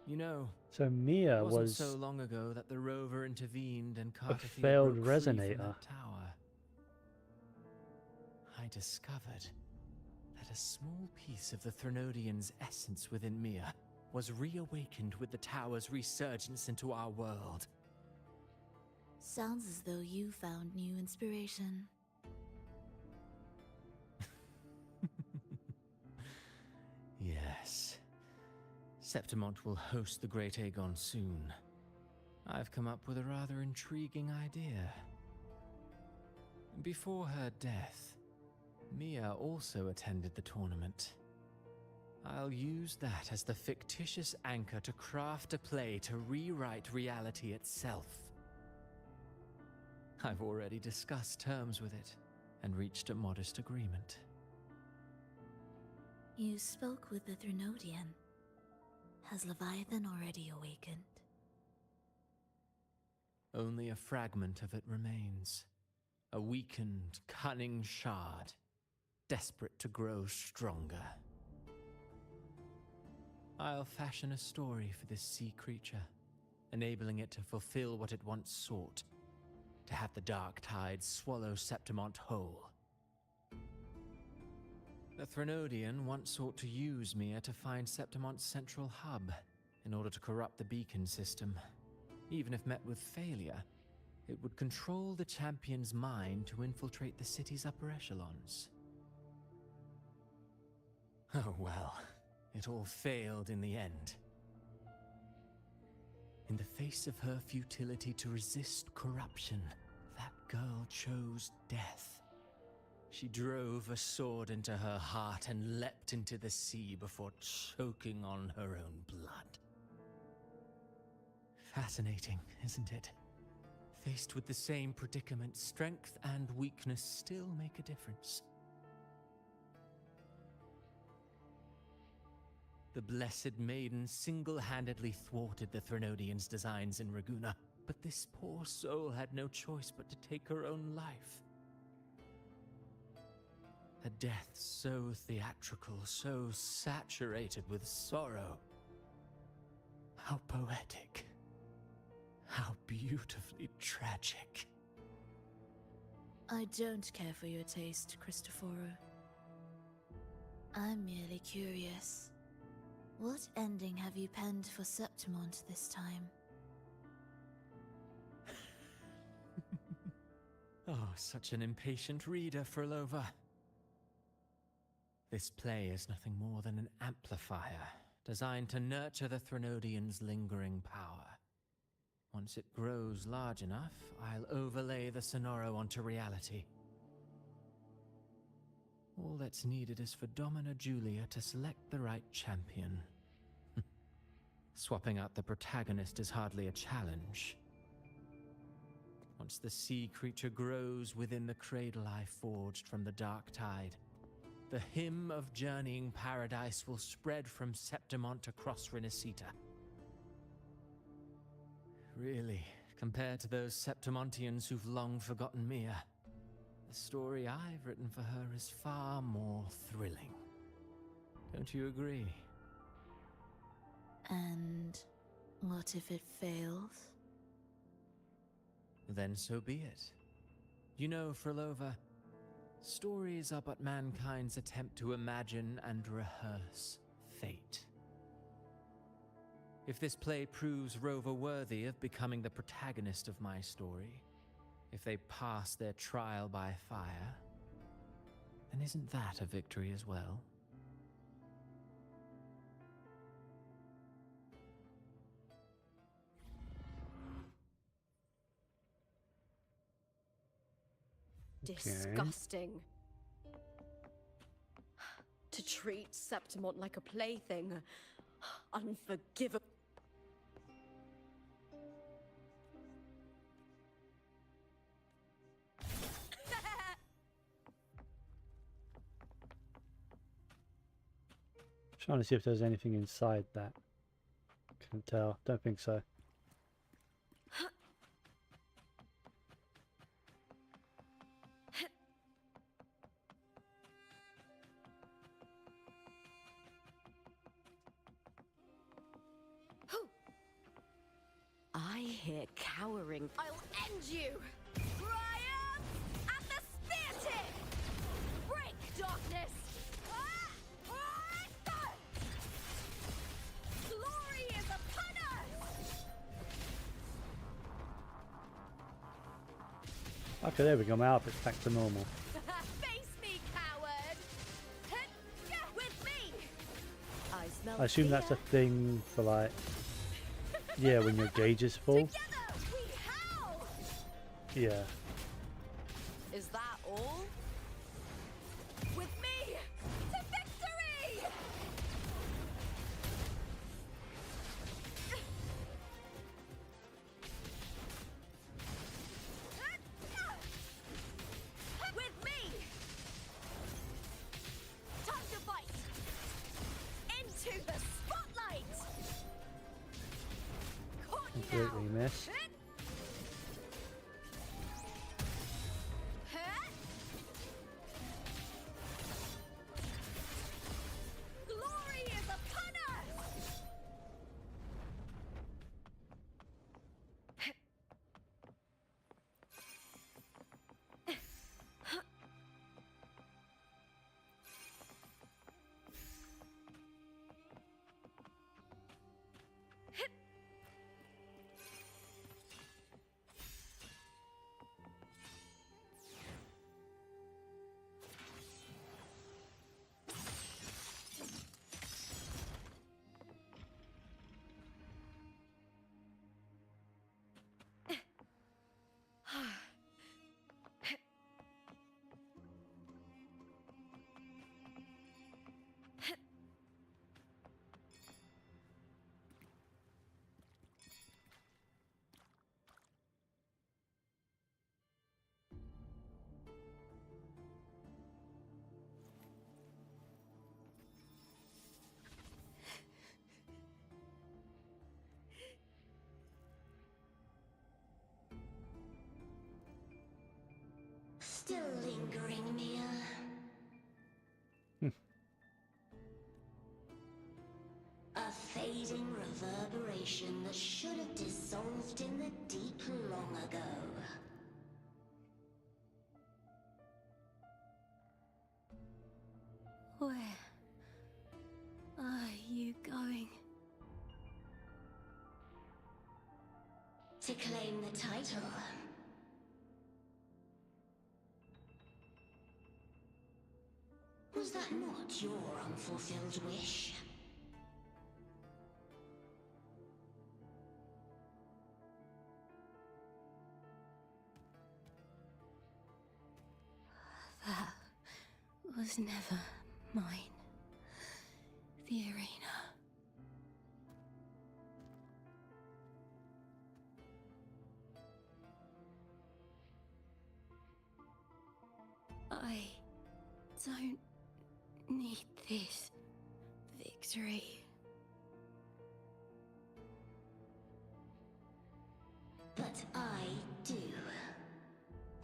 You know, So Mia it wasn't was so long ago that the rover intervened and a Carterfield failed broke free from resonator. that tower. I discovered that a small piece of the Threnodian's essence within Mia was reawakened with the tower's resurgence into our world. Sounds as though you found new inspiration. Yes. Septimont will host the Great Aegon soon. I've come up with a rather intriguing idea. Before her death, Mia also attended the tournament. I'll use that as the fictitious anchor to craft a play to rewrite reality itself. I've already discussed terms with it and reached a modest agreement. You spoke with the Threnodian. Has Leviathan already awakened? Only a fragment of it remains. A weakened, cunning shard, desperate to grow stronger. I'll fashion a story for this sea creature, enabling it to fulfill what it once sought, to have the dark tide swallow Septimont whole. The Threnodian once sought to use Mia to find Septimont's central hub in order to corrupt the beacon system. Even if met with failure, it would control the champion's mind to infiltrate the city's upper echelons. Oh well, it all failed in the end. In the face of her futility to resist corruption, that girl chose death. She drove a sword into her heart and leapt into the sea before choking on her own blood. Fascinating, isn't it? Faced with the same predicament, strength and weakness still make a difference. The Blessed Maiden single-handedly thwarted the Threnodian's designs in Raguna, but this poor soul had no choice but to take her own life. A death so theatrical, so saturated with sorrow. How poetic. How beautifully tragic. I don't care for your taste, Cristoforo. I'm merely curious. What ending have you penned for Septimont this time? Oh, such an impatient reader, Frolova. This play is nothing more than an amplifier, designed to nurture the Threnodian's lingering power. Once it grows large enough, I'll overlay the Sonoro onto reality. All that's needed is for Domina Julia to select the right champion. Swapping out the protagonist is hardly a challenge. Once the sea creature grows within the cradle I forged from the dark tide, the hymn of journeying paradise will spread from Septimont across Renacita. Really, compared to those Septimontians who've long forgotten Mia, the story I've written for her is far more thrilling. Don't you agree? And what if it fails? Then so be it. You know, Frolova, stories are but mankind's attempt to imagine and rehearse fate. If this play proves Rover worthy of becoming the protagonist of my story, if they pass their trial by fire, then isn't that a victory as well? Disgusting. To treat Septimont like a plaything. Unforgivable. Trying to see if there's anything inside that. Can't tell. Don't think so. I hear cowering. I'll end you! Triumph at the spear tip! Break, darkness! Glory is upon us! Okay, there we go. My outfit's back to normal. Face me, coward! With me! I smell I assume that's a fear. thing for like, yeah, when your gauge is full. Together we howl! Yeah. Is that all? With me to victory! With me! Time to fight! Into the spotlight! Caught you Completely now! missed. Glory is upon us! Still lingering, Mia. A fading reverberation that should have dissolved in the deep long ago. Where are you going? To claim the title. Was that not your unfulfilled wish? That was never mine. The arena. I don't need this victory. But I do.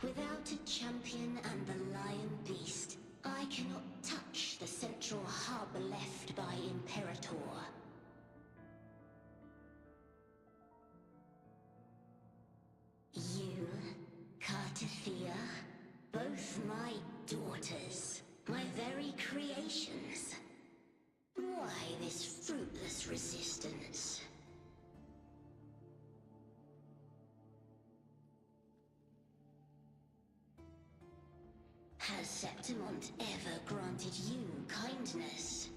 Without a champion and the lion beast, I cannot touch the central hub left by Imperator. You to Thea. Both my daughters. My very creations. Why this fruitless resistance? Has Septimont ever granted you kindness?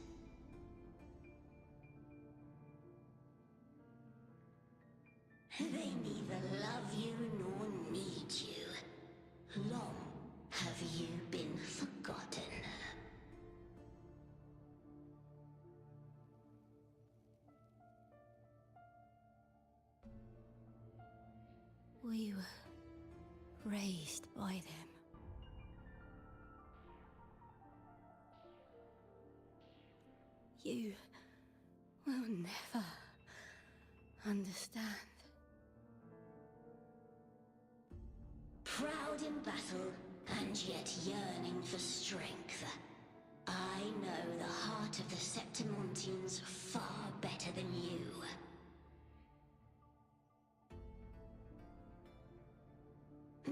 They neither love you nor need you. Long have you been forgotten? We were raised by them. You will never understand. Proud in battle, and yet yearning for strength. I know the heart of the Septimontians far better than you.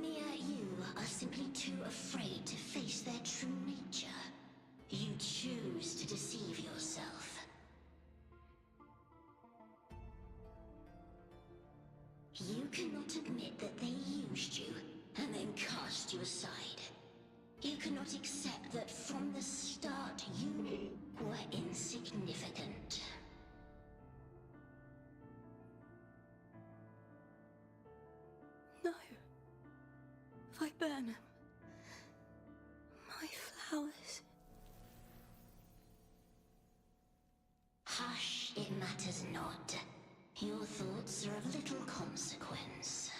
Mia, you are simply too afraid to face their true nature. You choose to deceive yourself. You cannot admit that they used you and then cast you aside. You cannot accept that from the start you were insignificant. No. Viburnum. My flowers. Hush, it matters not. Your thoughts are of little consequence.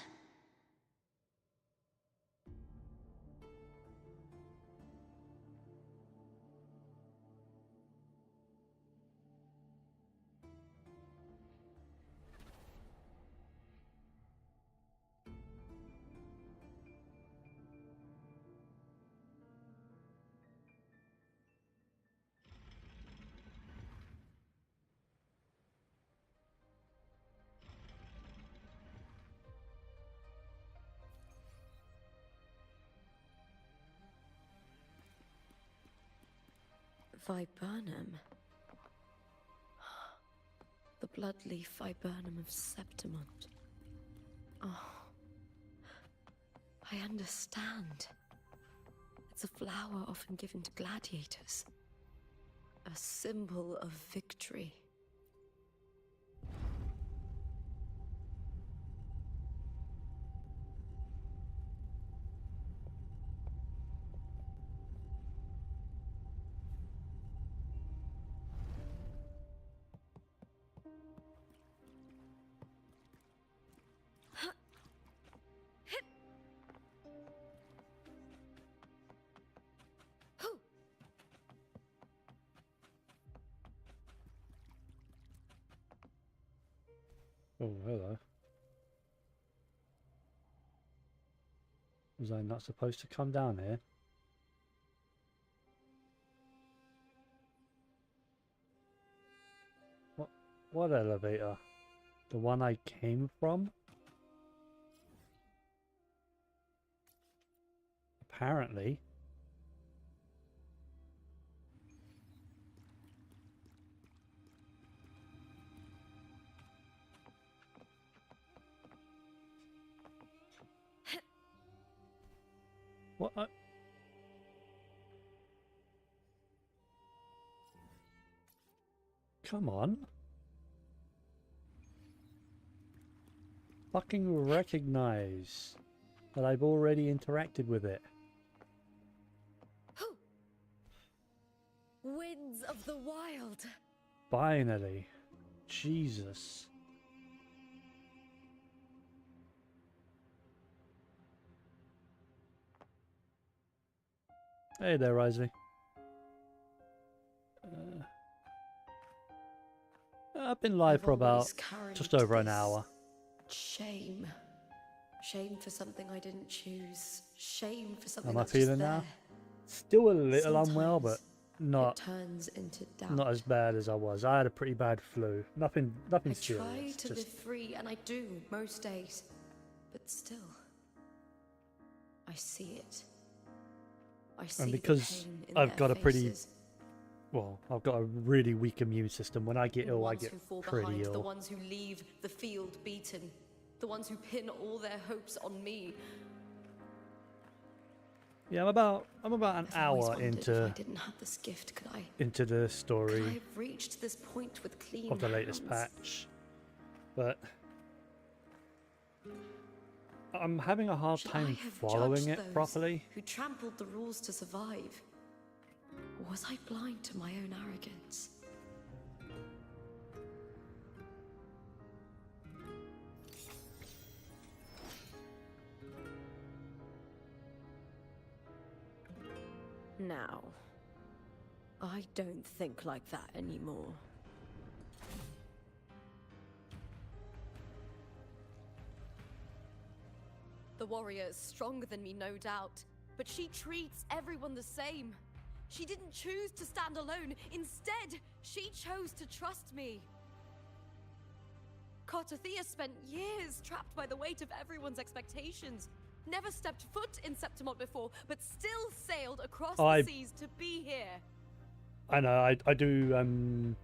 Viburnum. The bloodleaf viburnum of Septimont. Oh, I understand. It's a flower often given to gladiators. A symbol of victory. Oh, hello. Was I not supposed to come down here? What elevator? The one I came from? Apparently. What? Come on. Fucking recognize that I've already interacted with it. Winds of the wild. Finally. Jesus. Hey there, Risley. I've been live for about just over an hour. Shame. Shame for something I didn't choose. Shame for something Am I that's just feeling there. now? Still a little unwell, but not it turns into doubt. not as bad as I was. I had a pretty bad flu. Nothing I serious. try to Just live free, and I do most days. But still, I see it. I see And the because pain in I've their got a pretty, faces. well, I've got a really weak immune system. When I get The ill, I ones get who fall pretty behind, the ill. ones who leave the field beaten, the ones who pin all their hopes on me. Yeah, I'm about an I've always hour wondered if into I didn't have this gift, could I the story have reached this point with clean of the latest hands? patch, but I'm having a hard Should I time have following judged it those properly. who trampled the rules to survive? Or was I blind to my own arrogance? Now, I don't think like that anymore. The warrior is stronger than me, no doubt, but she treats everyone the same. She didn't choose to stand alone. Instead, she chose to trust me. Cartothea spent years trapped by the weight of everyone's expectations. Never stepped foot in Septimont before, but still sailed across the seas to be here. I know, I do, And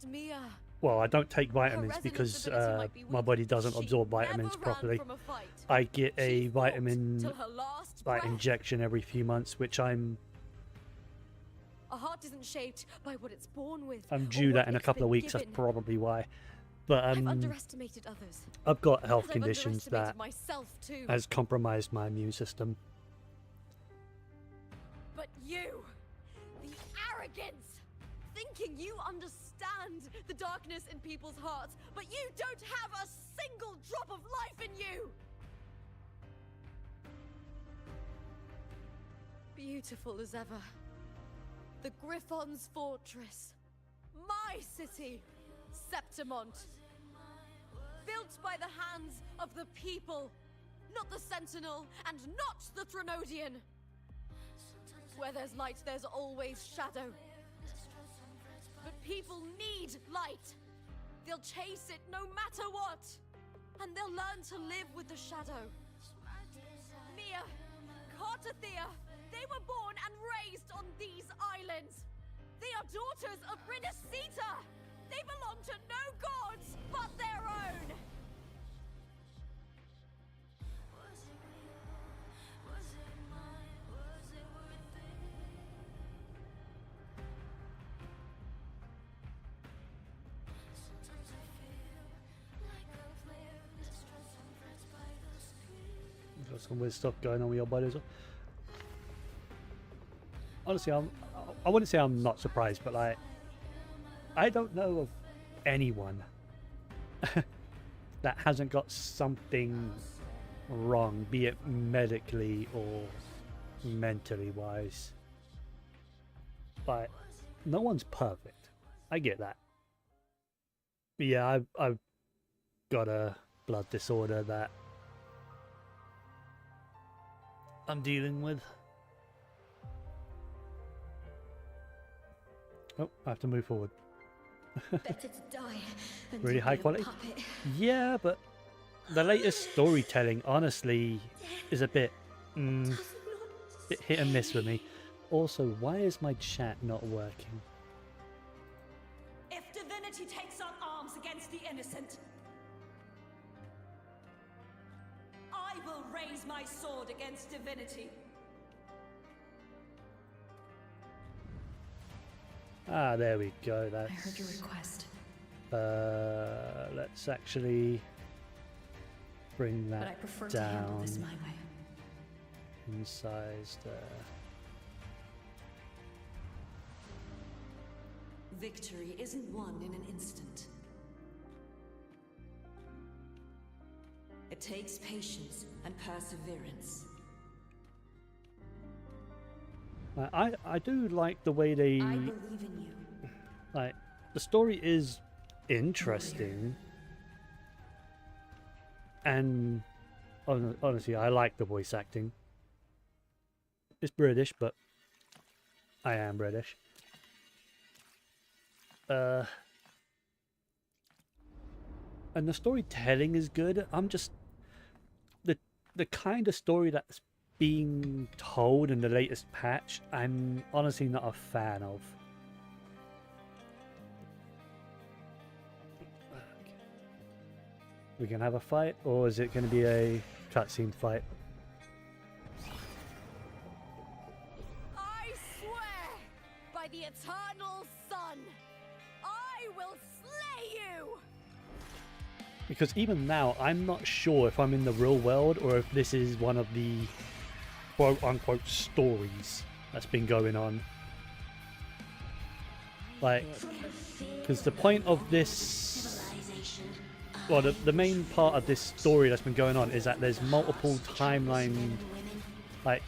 Mia, well, I don't take vitamins resonance because ability might be my weak, body doesn't she absorb never vitamins ran properly. from a fight. I get a She fought vitamin till her last like breath. injection every few months, which A heart isn't shaped by what it's born with. I'm or due what that in a it's couple of been weeks. given. That's probably why. But I've underestimated others. I've got And health I've conditions underestimated that myself too. has compromised my immune system. But you, the arrogance, thinking you understand the darkness in people's hearts, but you don't have a single drop of life in you. Beautiful as ever. The Griffon's fortress. My city, Septimont. Built by the hands of the people. Not the Sentinel and not the Threnodian. Where there's light, there's always shadow. But people need light. They'll chase it no matter what. And they'll learn to live with the shadow. Mia, Cartothea, they were born and raised on these islands. They are daughters of Rinascita. They belong to no gods but their own. Got some weird stuff going on with your body as well. Honestly, I wouldn't say I'm not surprised, but like, I don't know of anyone that hasn't got something wrong, be it medically or mentally wise. Like, no one's perfect. I get that. But yeah, I've got a blood disorder that I'm dealing with. Oh, I have to move forward. Better to die than Really to high be a quality? puppet. Yeah, but the latest storytelling, honestly, is a bit, bit hit and miss for me. Also, why is my chat not working? If divinity takes up arms against the innocent, I will raise my sword against divinity. Ah, there we go. I That's. heard your request, Let's actually bring but I that prefer to handle down this my way. in size there. Victory isn't won in an instant. It takes patience and perseverance. I do like the way they I believe in you. like the story is interesting, and honestly, I like the voice acting. It's British, but I am British. And the storytelling is good. I'm just the kind of story that's being told in the latest patch, I'm honestly not a fan of. We can have a fight, or is it going to be a cutscene fight? I swear by the eternal sun, I will slay you! Because even now, I'm not sure if I'm in the real world or if this is one of the quote-unquote stories that's been going on. Like, because the point of this... Well, the main part of this story that's been going on is that there's multiple timeline, like,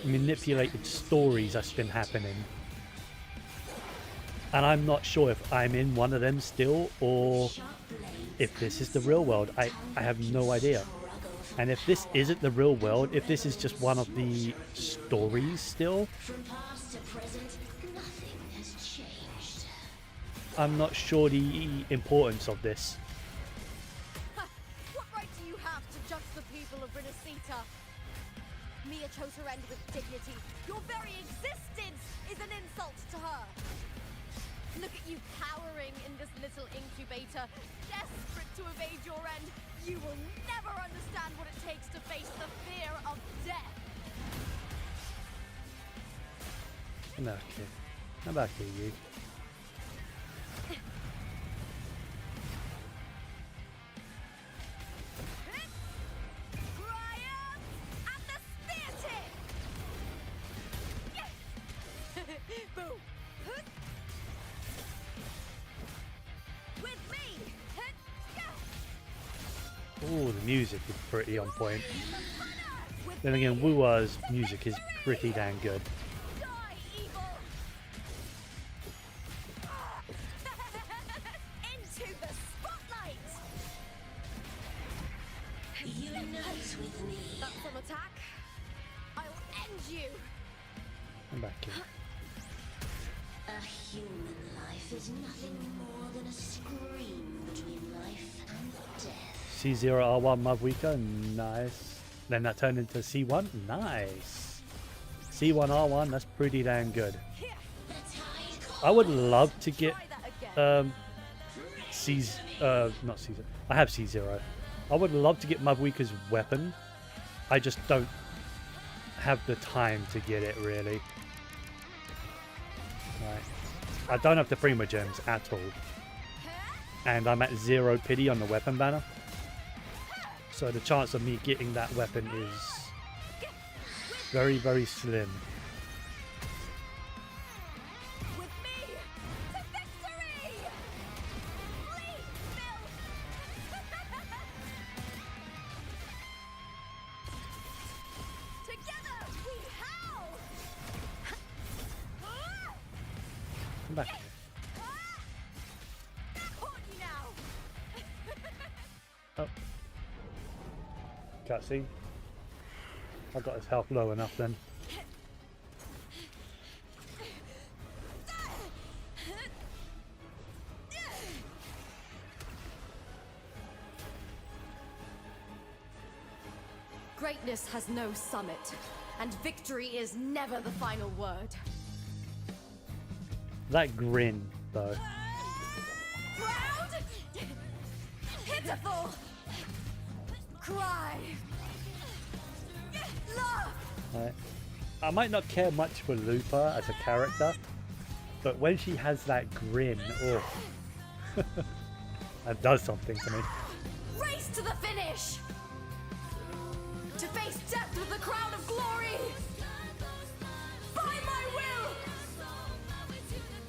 manipulated stories that's been happening. And I'm not sure if I'm in one of them still, or if this is the real world. I have no idea. And if this isn't the real world, if this is just one of the stories still, I'm not sure the importance of this. What right do you have to judge the people of Renacita? Mia chose her end with dignity. Your very existence is an insult to her. Look at you cowering in this little incubator, desperate to evade your end. You will never understand what it takes to face the fear of death. Okay. How about you? Boom! With me! Oh, the music is pretty on point. Then again, Wua's music is pretty damn good. Into the spotlight! Unite with me. That's some attack. I'll end you! I'm back here. A human life is nothing more than a scream between life and death. C0R1 Mavwika, nice. Then that turned into C1, nice. C1R1, that's pretty damn good. I would love to get not C0. I have C0. I would love to get Mavwika's weapon. I just don't have the time to get it really. Right. I don't have the Prima gems at all. And I'm at 0 pity on the weapon banner. So the chance of me getting that weapon is very, very slim. With me to victory! Please, Bill! Together we howl! Come back. Caught you now! Oh. Cutscene. I got his health low enough then. Greatness has no summit, and victory is never the final word. That grin, though. Proud! Pitiful! Cry! Love! Right. I might not care much for Lupa as a character, but when she has that grin, oh, that does something to me. Race to the finish! To face death with the crown of glory! By my will!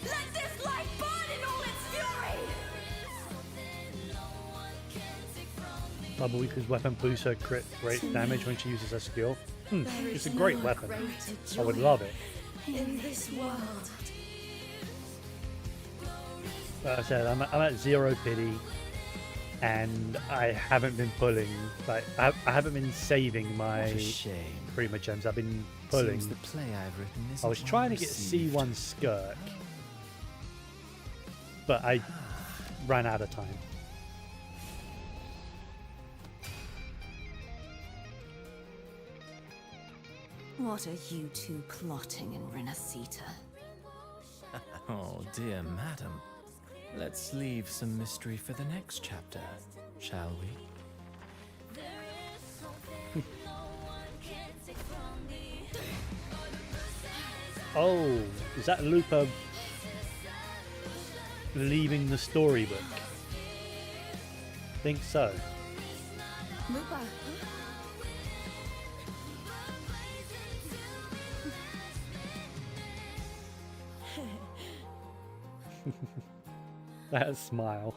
Let this life burn in all its fury! Mavwika's weapon boosts her crit rate damage when she uses her skill. It's a great weapon. I would love it. In this world. Like I said, I'm at 0 pity, and I haven't been pulling. Like I haven't been saving my Prima gems. I've been pulling. The play I've written I was trying to get C1 Skirk, but I ran out of time. What are you two plotting in Renacita? Oh, dear madam. Let's leave some mystery for the next chapter, shall we? Oh, is that Lupa leaving the storybook? Think so. Lupa. That smile.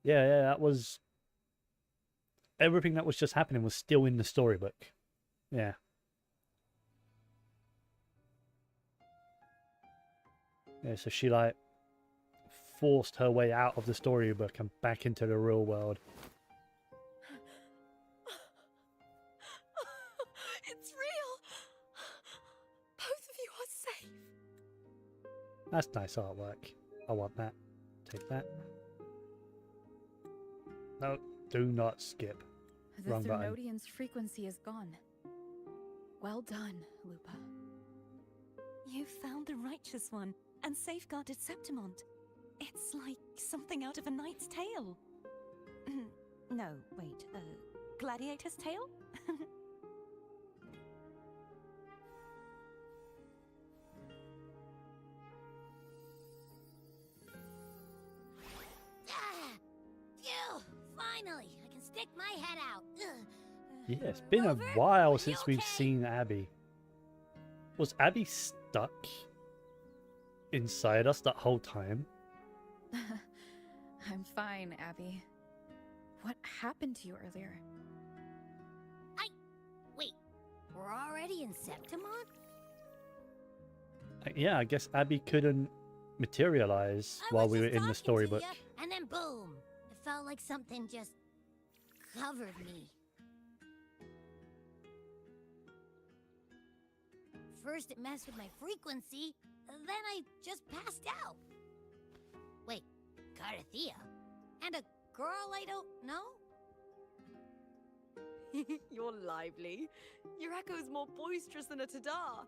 Yeah, that was... Everything that was just happening was still in the storybook. Yeah. Yeah, so she, like, forced her way out of the storybook and back into the real world. It's real! Both of you are safe. That's nice artwork. I want that. Take that. No, do not skip. The Wrong button. Threnodian's frequency is gone. Well done, Lupa. You found the righteous one and safeguarded Septimont. It's like something out of a knight's tale. No, wait, gladiator's tale? Phew! Finally, I can stick my head out. Yeah, it's been a Rover, while are since you we've okay? seen Abby. Was Abby stuck inside us that whole time? I'm fine, Abby. What happened to you earlier? Wait, we're already in Septimont? Yeah, I guess Abby couldn't materialize while we were in the storybook. And then boom! It felt like something just covered me. First it messed with my frequency, then I just passed out. Wait, Carthea? And a girl I don't know? You're lively. Your echo's more boisterous than a Tadar.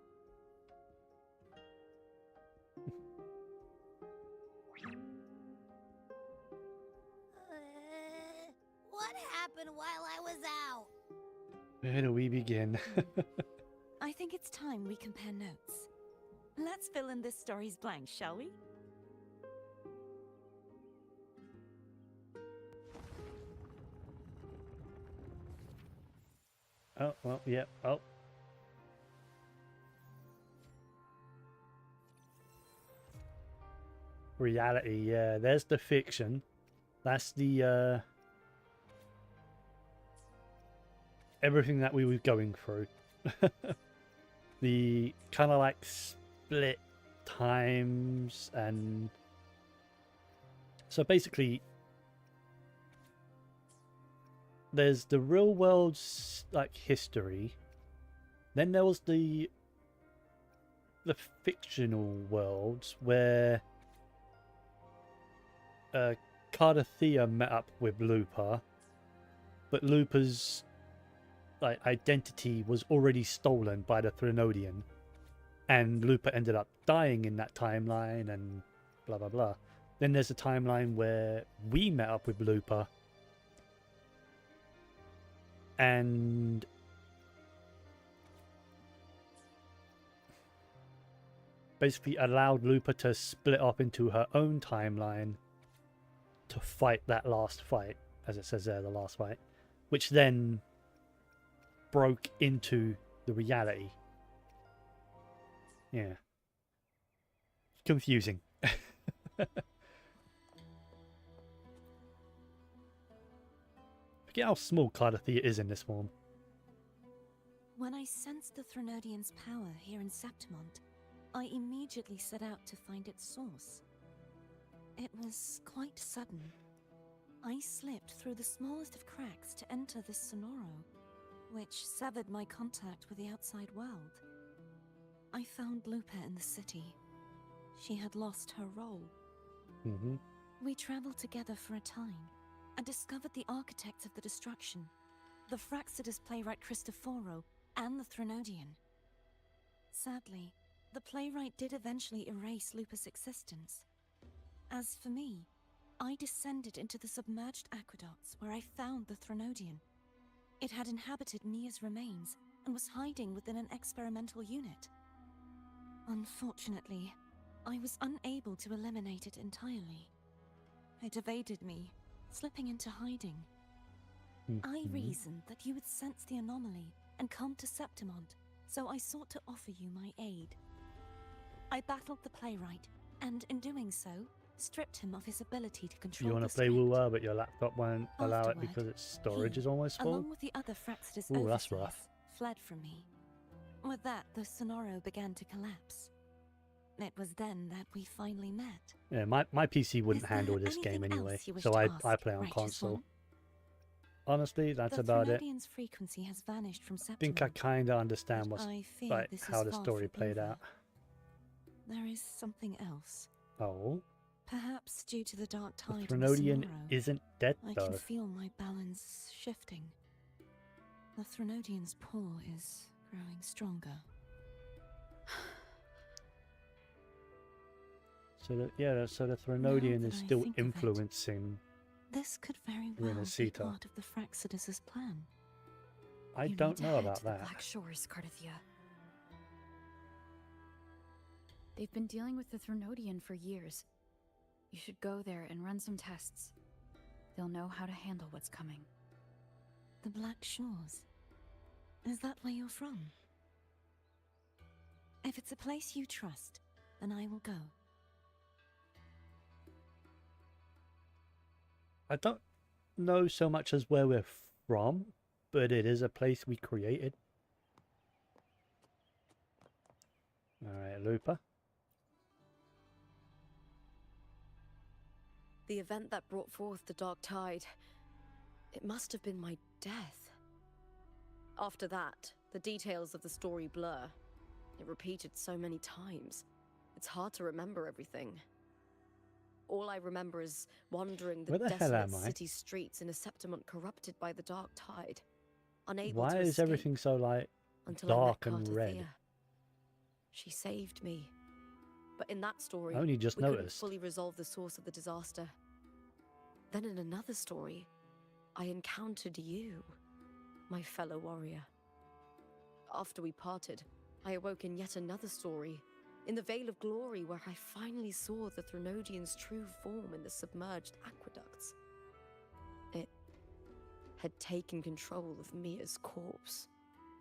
What happened while I was out? Where do we begin? I think it's time we compare notes. Let's fill in this story's blanks, shall we? Oh, well, yeah, oh. Reality, yeah, there's the fiction. That's the, everything that we were going through. The kind of like split times, and so basically there's the real world's like history, then there was the fictional worlds where Cardathea met up with Lupa, but Lupa's like identity was already stolen by the Threnodian, and Lupa ended up dying in that timeline and blah blah blah. Then there's a timeline where we met up with Lupa and basically allowed Lupa to split up into her own timeline to fight that last fight, as it says there, the last fight, which then broke into the reality. Yeah. Confusing. Forget how small Cardathea is in this form. When I sensed the Threnodian's power here in Septimont, I immediately set out to find its source. It was quite sudden. I slipped through the smallest of cracks to enter this Sonoro, which severed my contact with the outside world. I found Lupa in the city. She had lost her role. Mm-hmm. We traveled together for a time and discovered the architects of the destruction. the Fraxidus playwright Christoforo, and the Threnodian. Sadly, the playwright did eventually erase Lupus' existence. As for me, I descended into the submerged aqueducts where I found the Threnodian. It had inhabited Mia's remains and was hiding within an experimental unit. Unfortunately, I was unable to eliminate it entirely. It evaded me, slipping into hiding. I reasoned that you would sense the anomaly and come to Septimont, so I sought to offer you my aid. I battled the playwright, and in doing so, stripped him of his ability to control You want the to play script. Woo but your laptop won't allow it Afterward, because its storage he, is almost full? along with the other Fraxidus Ooh, that's overseers, rough. fled from me. With that, the Sonoro began to collapse. It was then that we finally met. Yeah, my PC wouldn't Is there handle this game anything anyway, else you wish so to I ask, play on Righteous console. One? Honestly, that's The about it. Threnodian's frequency has vanished from I think I Septimont. kind of understand but what's I fear like this how is the far story from played over. out. There is something else. Oh, Perhaps due to the dark the tide of the Threnodian Sonoro, isn't dead I though. can feel my balance shifting. The Threnodian's pull is growing stronger. So the Now Threnodian that is I still think of it, influencing. This could very well be Renacita. part of the Fraxidus' plan. I You don't need to know head about to the that. Black Shores, Cardathia. They've been dealing with the Threnodian for years. You should go there and run some tests. They'll know how to handle what's coming. The Black Shores. Is that where you're from? If it's a place you trust, then I will go. I don't know so much as where we're from, but it is a place we created. Alright, Lupa. The event that brought forth the Dark Tide. It must have been my death. After that, the details of the story blur. It repeated so many times. It's hard to remember everything. All I remember is wandering the Where the hell desolate am I? city streets in a Septimont corrupted by the Dark Tide. Unable Why to is escape everything so like until I met dark and red? Cardathia. She saved me. But in that story, I only just we couldn't noticed. fully resolve the source of the disaster. Then in another story, I encountered you, my fellow warrior. After we parted, I awoke in yet another story, in the Veil of Glory, where I finally saw the Threnodian's true form in the submerged aqueducts. It had taken control of Mia's corpse,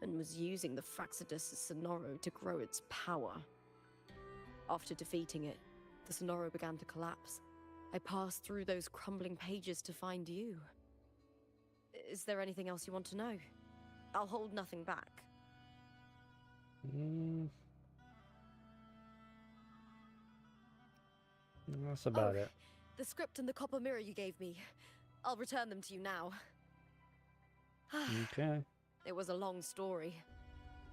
and was using the Fraxidus' Sonoro to grow its power. After defeating it, the Sonoro began to collapse. I passed through those crumbling pages to find you. Is there anything else you want to know? I'll hold nothing back. That's about it. The script and the copper mirror you gave me. I'll return them to you now. Okay. It was a long story,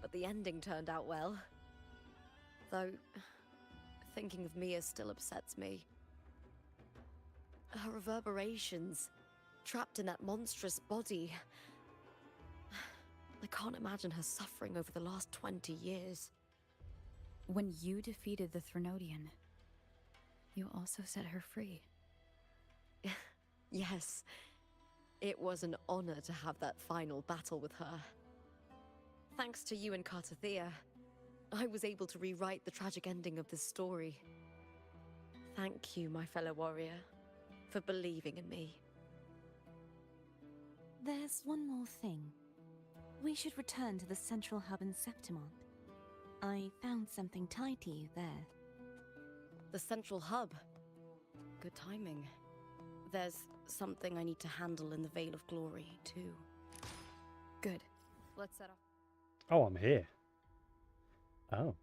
but the ending turned out well. Though, thinking of Mia still upsets me. Her reverberations, trapped in that monstrous body. I can't imagine her suffering over the last 20 years. When you defeated the Threnodian, you also set her free. Yes, it was an honor to have that final battle with her. Thanks to you and Cardathia, I was able to rewrite the tragic ending of this story. Thank you, my fellow warrior, for believing in me. There's one more thing. We should return to the central hub in Septimont. I found something tied to you there. The central hub. Good timing. There's something I need to handle in the Veil of Glory, too. Good. Let's set off. Oh, I'm here. Oh.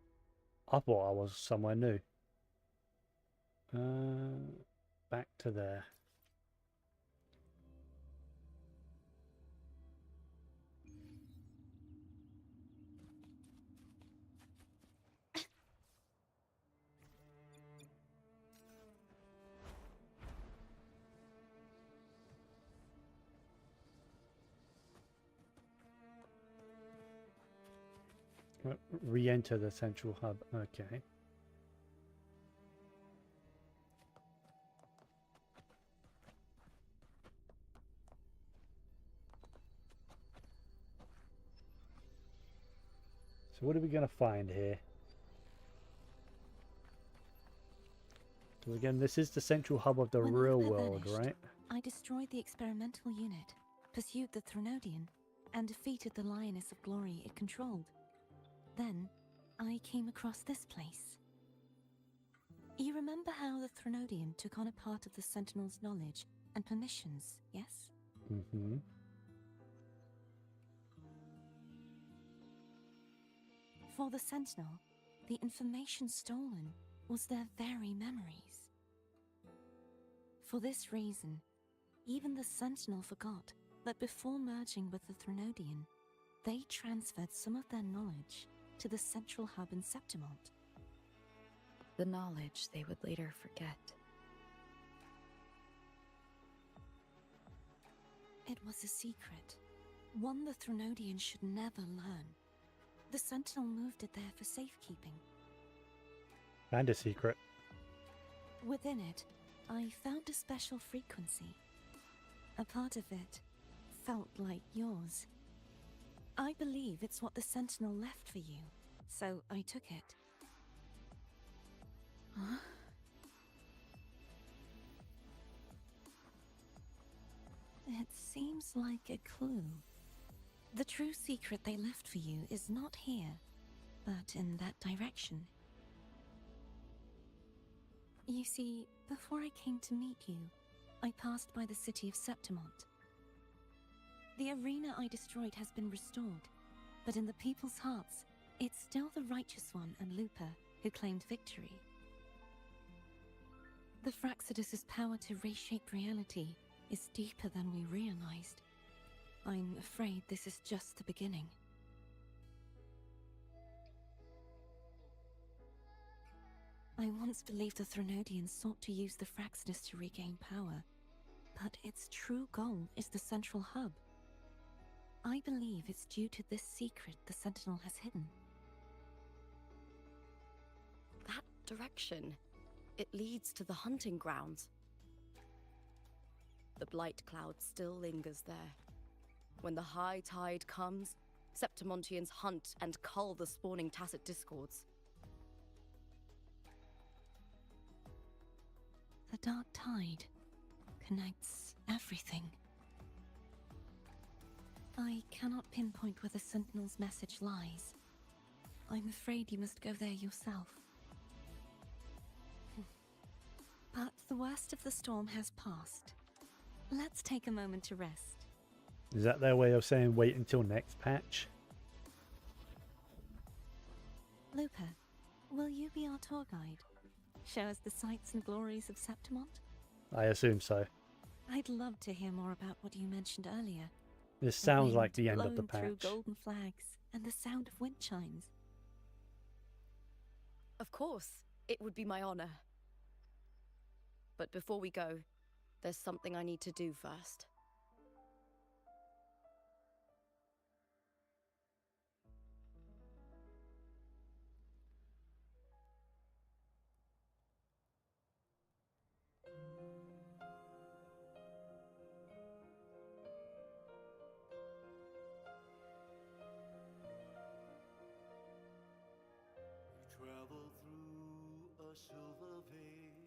I thought I was somewhere new. Back to there. Re-enter the central hub. Okay. So what are we going to find here? So again, this is the central hub of the When real Luther world, vanished, right? I destroyed the experimental unit, pursued the Threnodian, and defeated the Lioness of Glory it controlled. Then, I came across this place. You remember how the Threnodian took on a part of the Sentinel's knowledge and permissions, yes? Mm-hmm. For the Sentinel, the information stolen was their very memories. For this reason, even the Sentinel forgot that before merging with the Threnodian, they transferred some of their knowledge to the central hub in Septimont. The knowledge they would later forget. It was a secret, one the Threnodian should never learn. The Sentinel moved it there for safekeeping. And a secret. Within it, I found a special frequency. A part of it felt like yours. I believe it's what the Sentinel left for you, so I took it. Huh? It seems like a clue. The true secret they left for you is not here, but in that direction. You see, before I came to meet you, I passed by the city of Septimont. The arena I destroyed has been restored, but in the people's hearts, it's still the Righteous One and Lupa who claimed victory. The Fraxidus's power to reshape reality is deeper than we realized. I'm afraid this is just the beginning. I once believed the Threnodians sought to use the Fraxidus to regain power, but its true goal is the central hub. I believe it's due to this secret the Sentinel has hidden. That direction, it leads to the hunting grounds. The blight cloud still lingers there. When the high tide comes, Septimontians hunt and cull the spawning Tacit Discords. The dark tide connects everything. I cannot pinpoint where the Sentinel's message lies. I'm afraid you must go there yourself. But the worst of the storm has passed. Let's take a moment to rest. Is that their way of saying wait until next patch? Lupa, will you be our tour guide? Show us the sights and glories of Septimont? I assume so. I'd love to hear more about what you mentioned earlier. This sounds like wind the end of the blowing patch. through golden flags and the sound of wind chimes. Of course, it would be my honor. But before we go, there's something I need to do first. Travel through a silver veil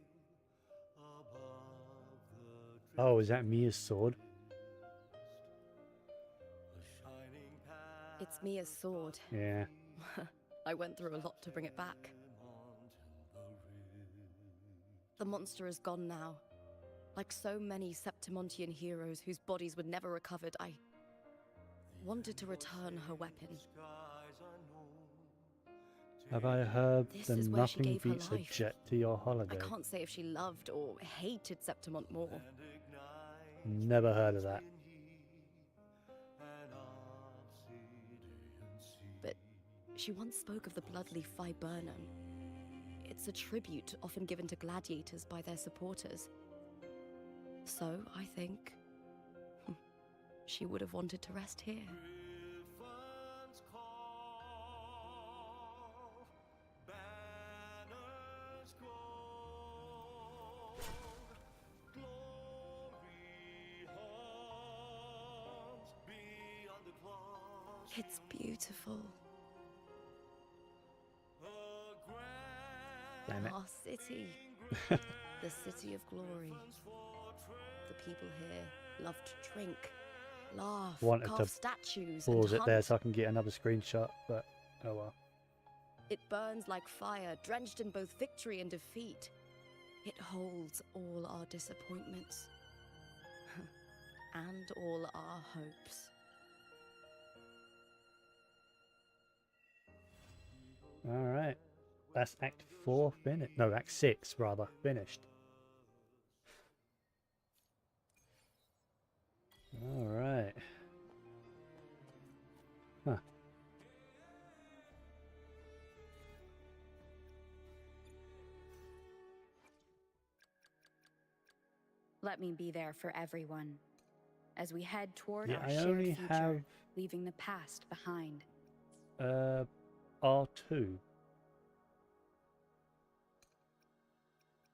above the Oh, is that Mia's sword? It's Mia's sword. Yeah. I went through a lot to bring it back. The monster is gone now. Like so many Septimontian heroes whose bodies were never recovered, I wanted to return her weapon. Have I heard This that is where she nothing gave her beats a life. jet to your holiday? I can't say if she loved or hated Septimont more. Never heard of that. But she once spoke of the bloodleaf viburnum. It's a tribute often given to gladiators by their supporters. So, I think, she would have wanted to rest here. It's beautiful. Damn it. Our city. The city of glory. The people here love to drink, laugh, Wanted to carve statues, Pause and it there hunt. so I can get another screenshot, but oh well. It burns like fire, drenched in both victory and defeat. It holds all our disappointments and all our hopes. Alright. That's Act 4 finished. No, Act 6 rather, finished. Alright. Huh. Let me be there for everyone as we head toward Yeah, our I shared only future, have leaving the past behind. R2.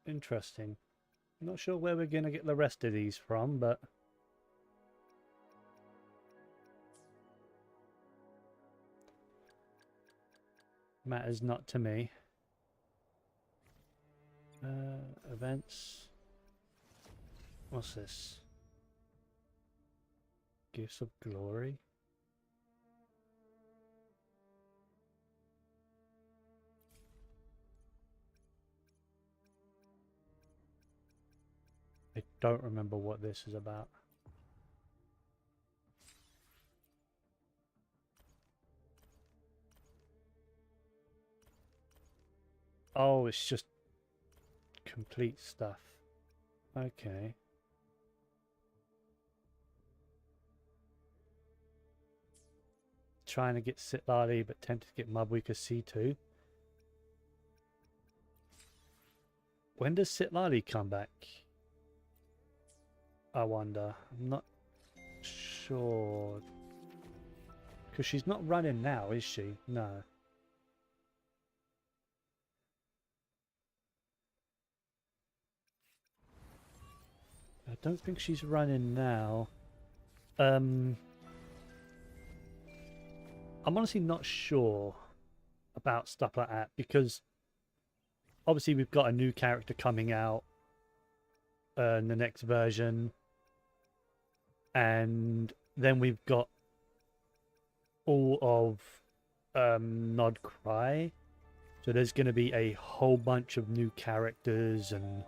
Interesting. Not sure where we're gonna get the rest of these from, but matters not to me. Events. What's this? Gifts of Glory? I don't remember what this is about. Oh, it's just complete stuff. Okay. Trying to get Sitlali, but tempted to get Mabwika C2. When does Sitlali come back? I wonder. I'm not sure. Because she's not running now, is she? No. I don't think she's running now. I'm honestly not sure about stuff like that because obviously we've got a new character coming out in the next version, and then we've got all of Nod Cry, so there's going to be a whole bunch of new characters and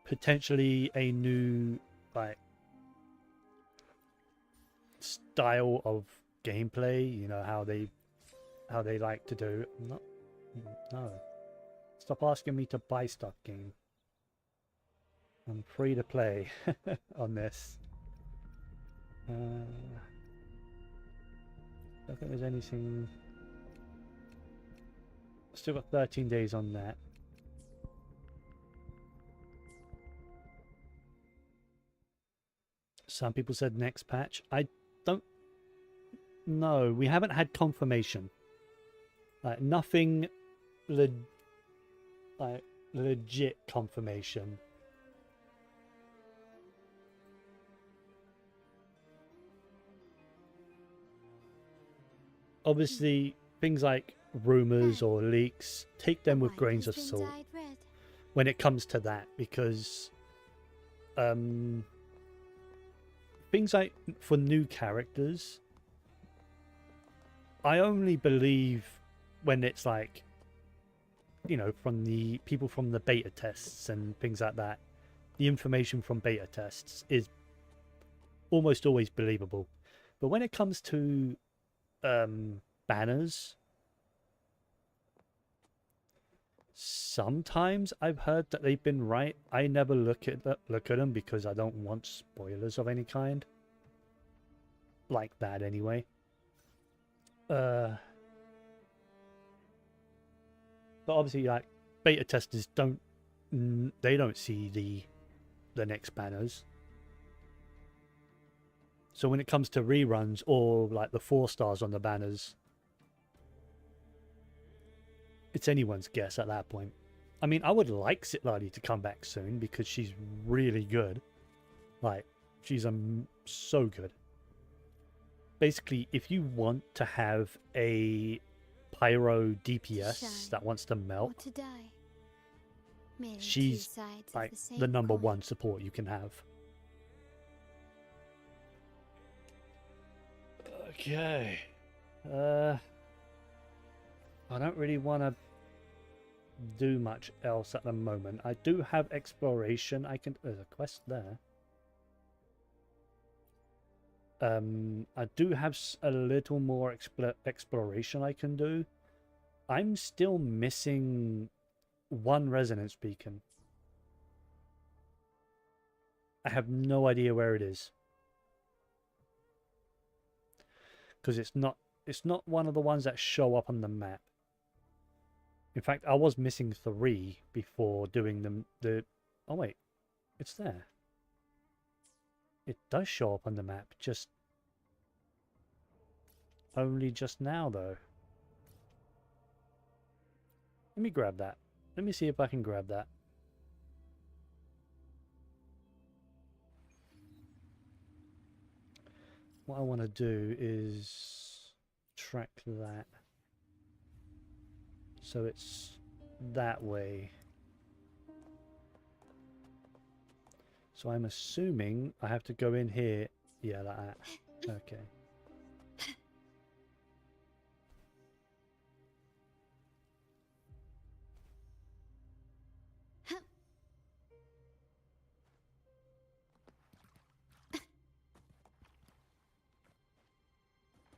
potentially a new like style of gameplay, you know, how they like to do. No, stop asking me to buy stuff, game. I'm free to play on this. I don't think there's anything. Still got 13 days on that. Some people said next patch. I don't know. We haven't had confirmation. Like nothing like legit confirmation. Obviously, things like rumors or leaks, take them with grains of salt when it comes to that, because things like for new characters, I only believe when it's like, you know, from the people from the beta tests and things like that. The information from beta tests is almost always believable. But when it comes to banners, sometimes I've heard that they've been right. I never look at them because I don't want spoilers of any kind. Like that anyway. But obviously, like, beta testers don't see the next banners. So when it comes to reruns or like the 4 stars on the banners, it's anyone's guess at that point. I mean, I would like Sitlali to come back soon because she's really good. Like, she's so good. basically, if you want to have a pyro DPS that wants to melt, to die. Merely two she's sides of like the same the number coin. one support you can have. Okay. I don't really want to do much else at the moment. I do have exploration. There's a quest there. I do have a little more exploration I can do. I'm still missing one resonance beacon. I have no idea where it is. Because it's not one of the ones that show up on the map. In fact, I was missing 3 before doing oh wait, it's there. It does show up on the map, just only just now though. Let me grab that. Let me see if I can grab that. What I want to do is track that. So it's that way. So I'm assuming I have to go in here. Yeah, like that. Okay.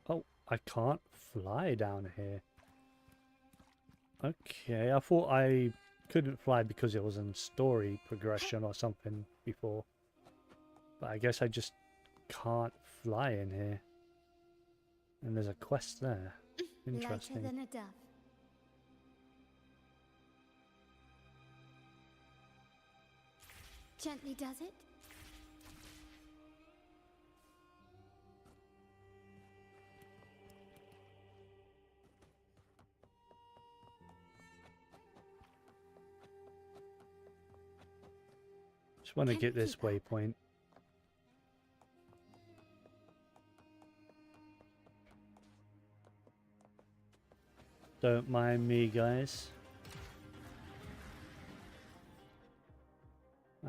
Oh, I can't fly down here. Okay, I thought I couldn't fly because it was in story progression or something before. But I guess I just can't fly in here. And there's a quest there. Interesting. Lighter than a dove. Gently does it? Just want to get this waypoint. Don't mind me, guys.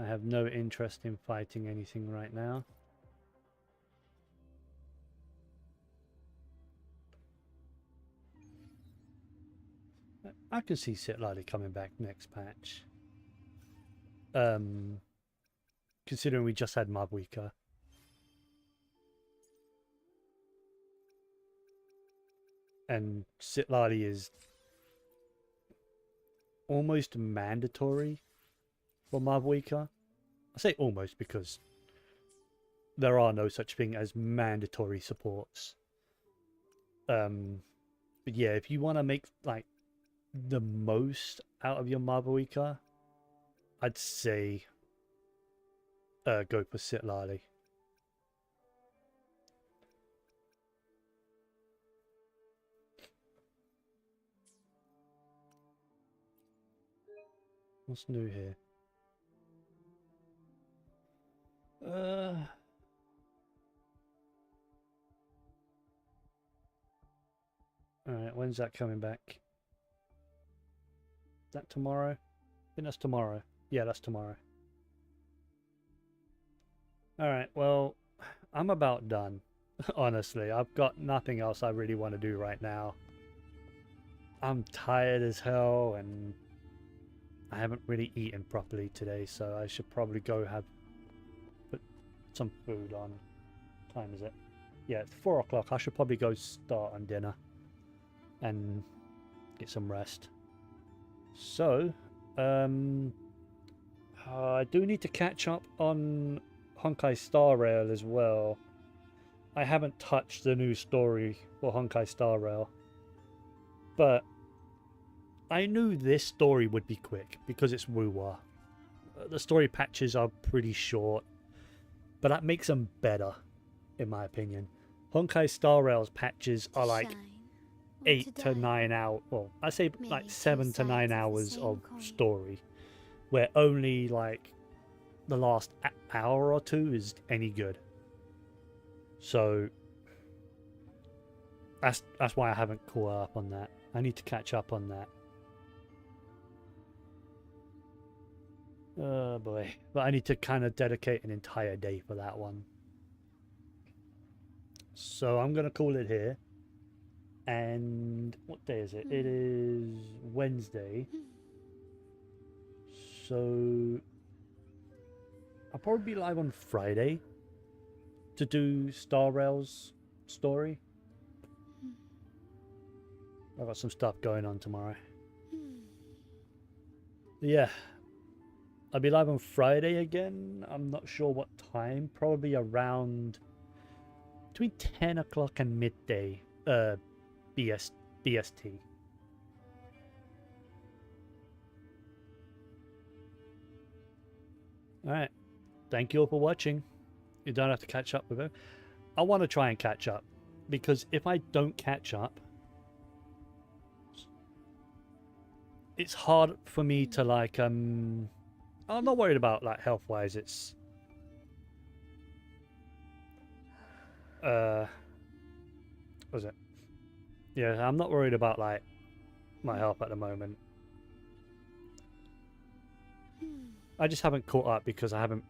I have no interest in fighting anything right now. I can see Sitlali coming back next patch. Considering we just had Mabwika. And Sitlali is almost mandatory for Mabwika. I say almost because there are no such thing as mandatory supports. But yeah, if you want to make like the most out of your Mabwika, I'd say go for Sitlali. What's new here? Alright, when's that coming back? Is that tomorrow? I think that's tomorrow. Yeah, that's tomorrow. Alright, well, I'm about done. Honestly, I've got nothing else I really want to do right now. I'm tired as hell and I haven't really eaten properly today, so I should probably go put some food on. What time is it? Yeah, it's 4 o'clock. I should probably go start on dinner and get some rest. So, I do need to catch up on Honkai Star Rail as well. I haven't touched the new story for Honkai Star Rail, but I knew this story would be quick because it's Wuwa. The story patches are pretty short, but that makes them better, in my opinion. Honkai Star Rail's patches are like 8 to 9 hours. Well, I say like 7 to 9 hours of story, where only like the last hour or two is any good. So That's why I haven't caught up on that. I need to catch up on that. Oh boy. But I need to kind of dedicate an entire day for that one. So I'm going to call it here. And what day is it? It is Wednesday. So I'll probably be live on Friday to do Star Rail's story. I've got some stuff going on tomorrow. Yeah. I'll be live on Friday again. I'm not sure what time. Probably around between 10 o'clock and midday. BST. Alright. Thank you all for watching. You don't have to catch up with it. I want to try and catch up. Because if I don't catch up, it's hard for me to like I'm not worried about like health wise. It's what was it? Yeah, I'm not worried about like my health at the moment. I just haven't caught up because I haven't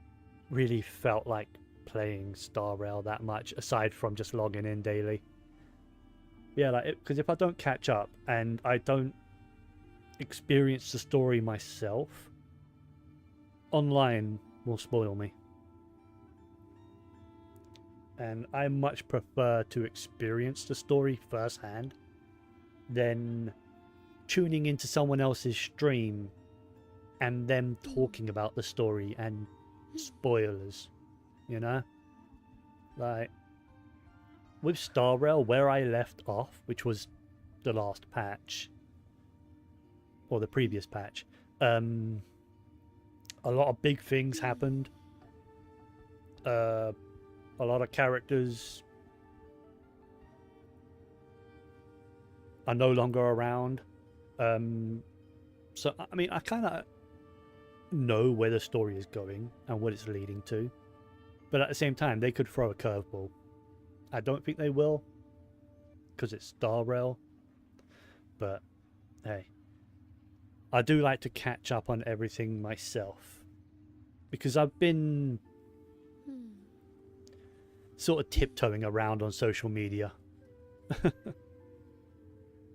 really felt like playing Star Rail that much aside from just logging in daily. Yeah, like because if I don't catch up and I don't experience the story myself, online will spoil me. And I much prefer to experience the story firsthand than tuning into someone else's stream and them talking about the story and spoilers, you know? Like, with Star Rail, where I left off, which was the last patch, or the previous patch, a lot of big things happened. A lot of characters are no longer around. So, I mean, I kind of know where the story is going and what it's leading to. But at the same time, they could throw a curveball. I don't think they will, because it's Star Rail. But, hey. I do like to catch up on everything myself. Because I've been sort of tiptoeing around on social media.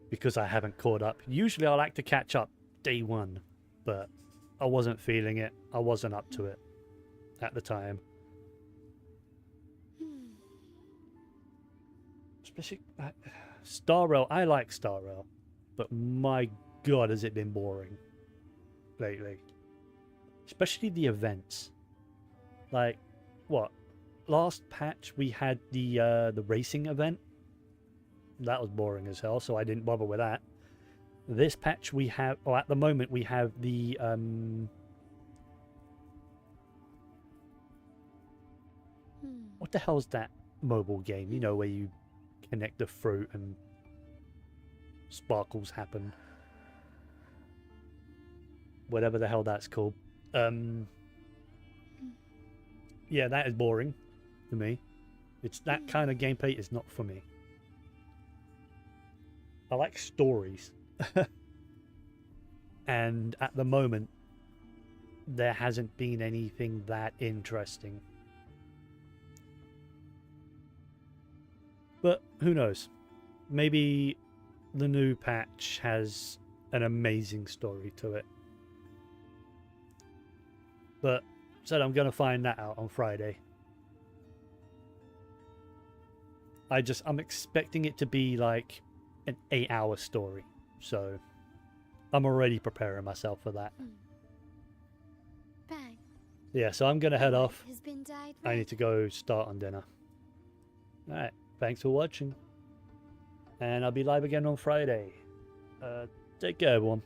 Because I haven't caught up. Usually I like to catch up day one. But I wasn't feeling it. I wasn't up to it at the time. Especially Star Rail. I like Star Rail. But my god, has it been boring lately. Especially the events. Like, what? Last patch we had the racing event. That was boring as hell, so I didn't bother with that. This patch we have, or at the moment we have the what the hell's that mobile game? You know, where you connect the fruit and sparkles happen. Whatever the hell that's called. Yeah, that is boring for me. It's that kind of gameplay is not for me. I like stories. And at the moment, there hasn't been anything that interesting. But who knows? Maybe the new patch has an amazing story to it. But said I'm going to find that out on Friday. I'm expecting it to be like an 8-hour story. So I'm already preparing myself for that. Bang. Yeah, so I'm going to head off. Has been dyed I need to go start on dinner. Alright, thanks for watching. And I'll be live again on Friday. Take care, everyone.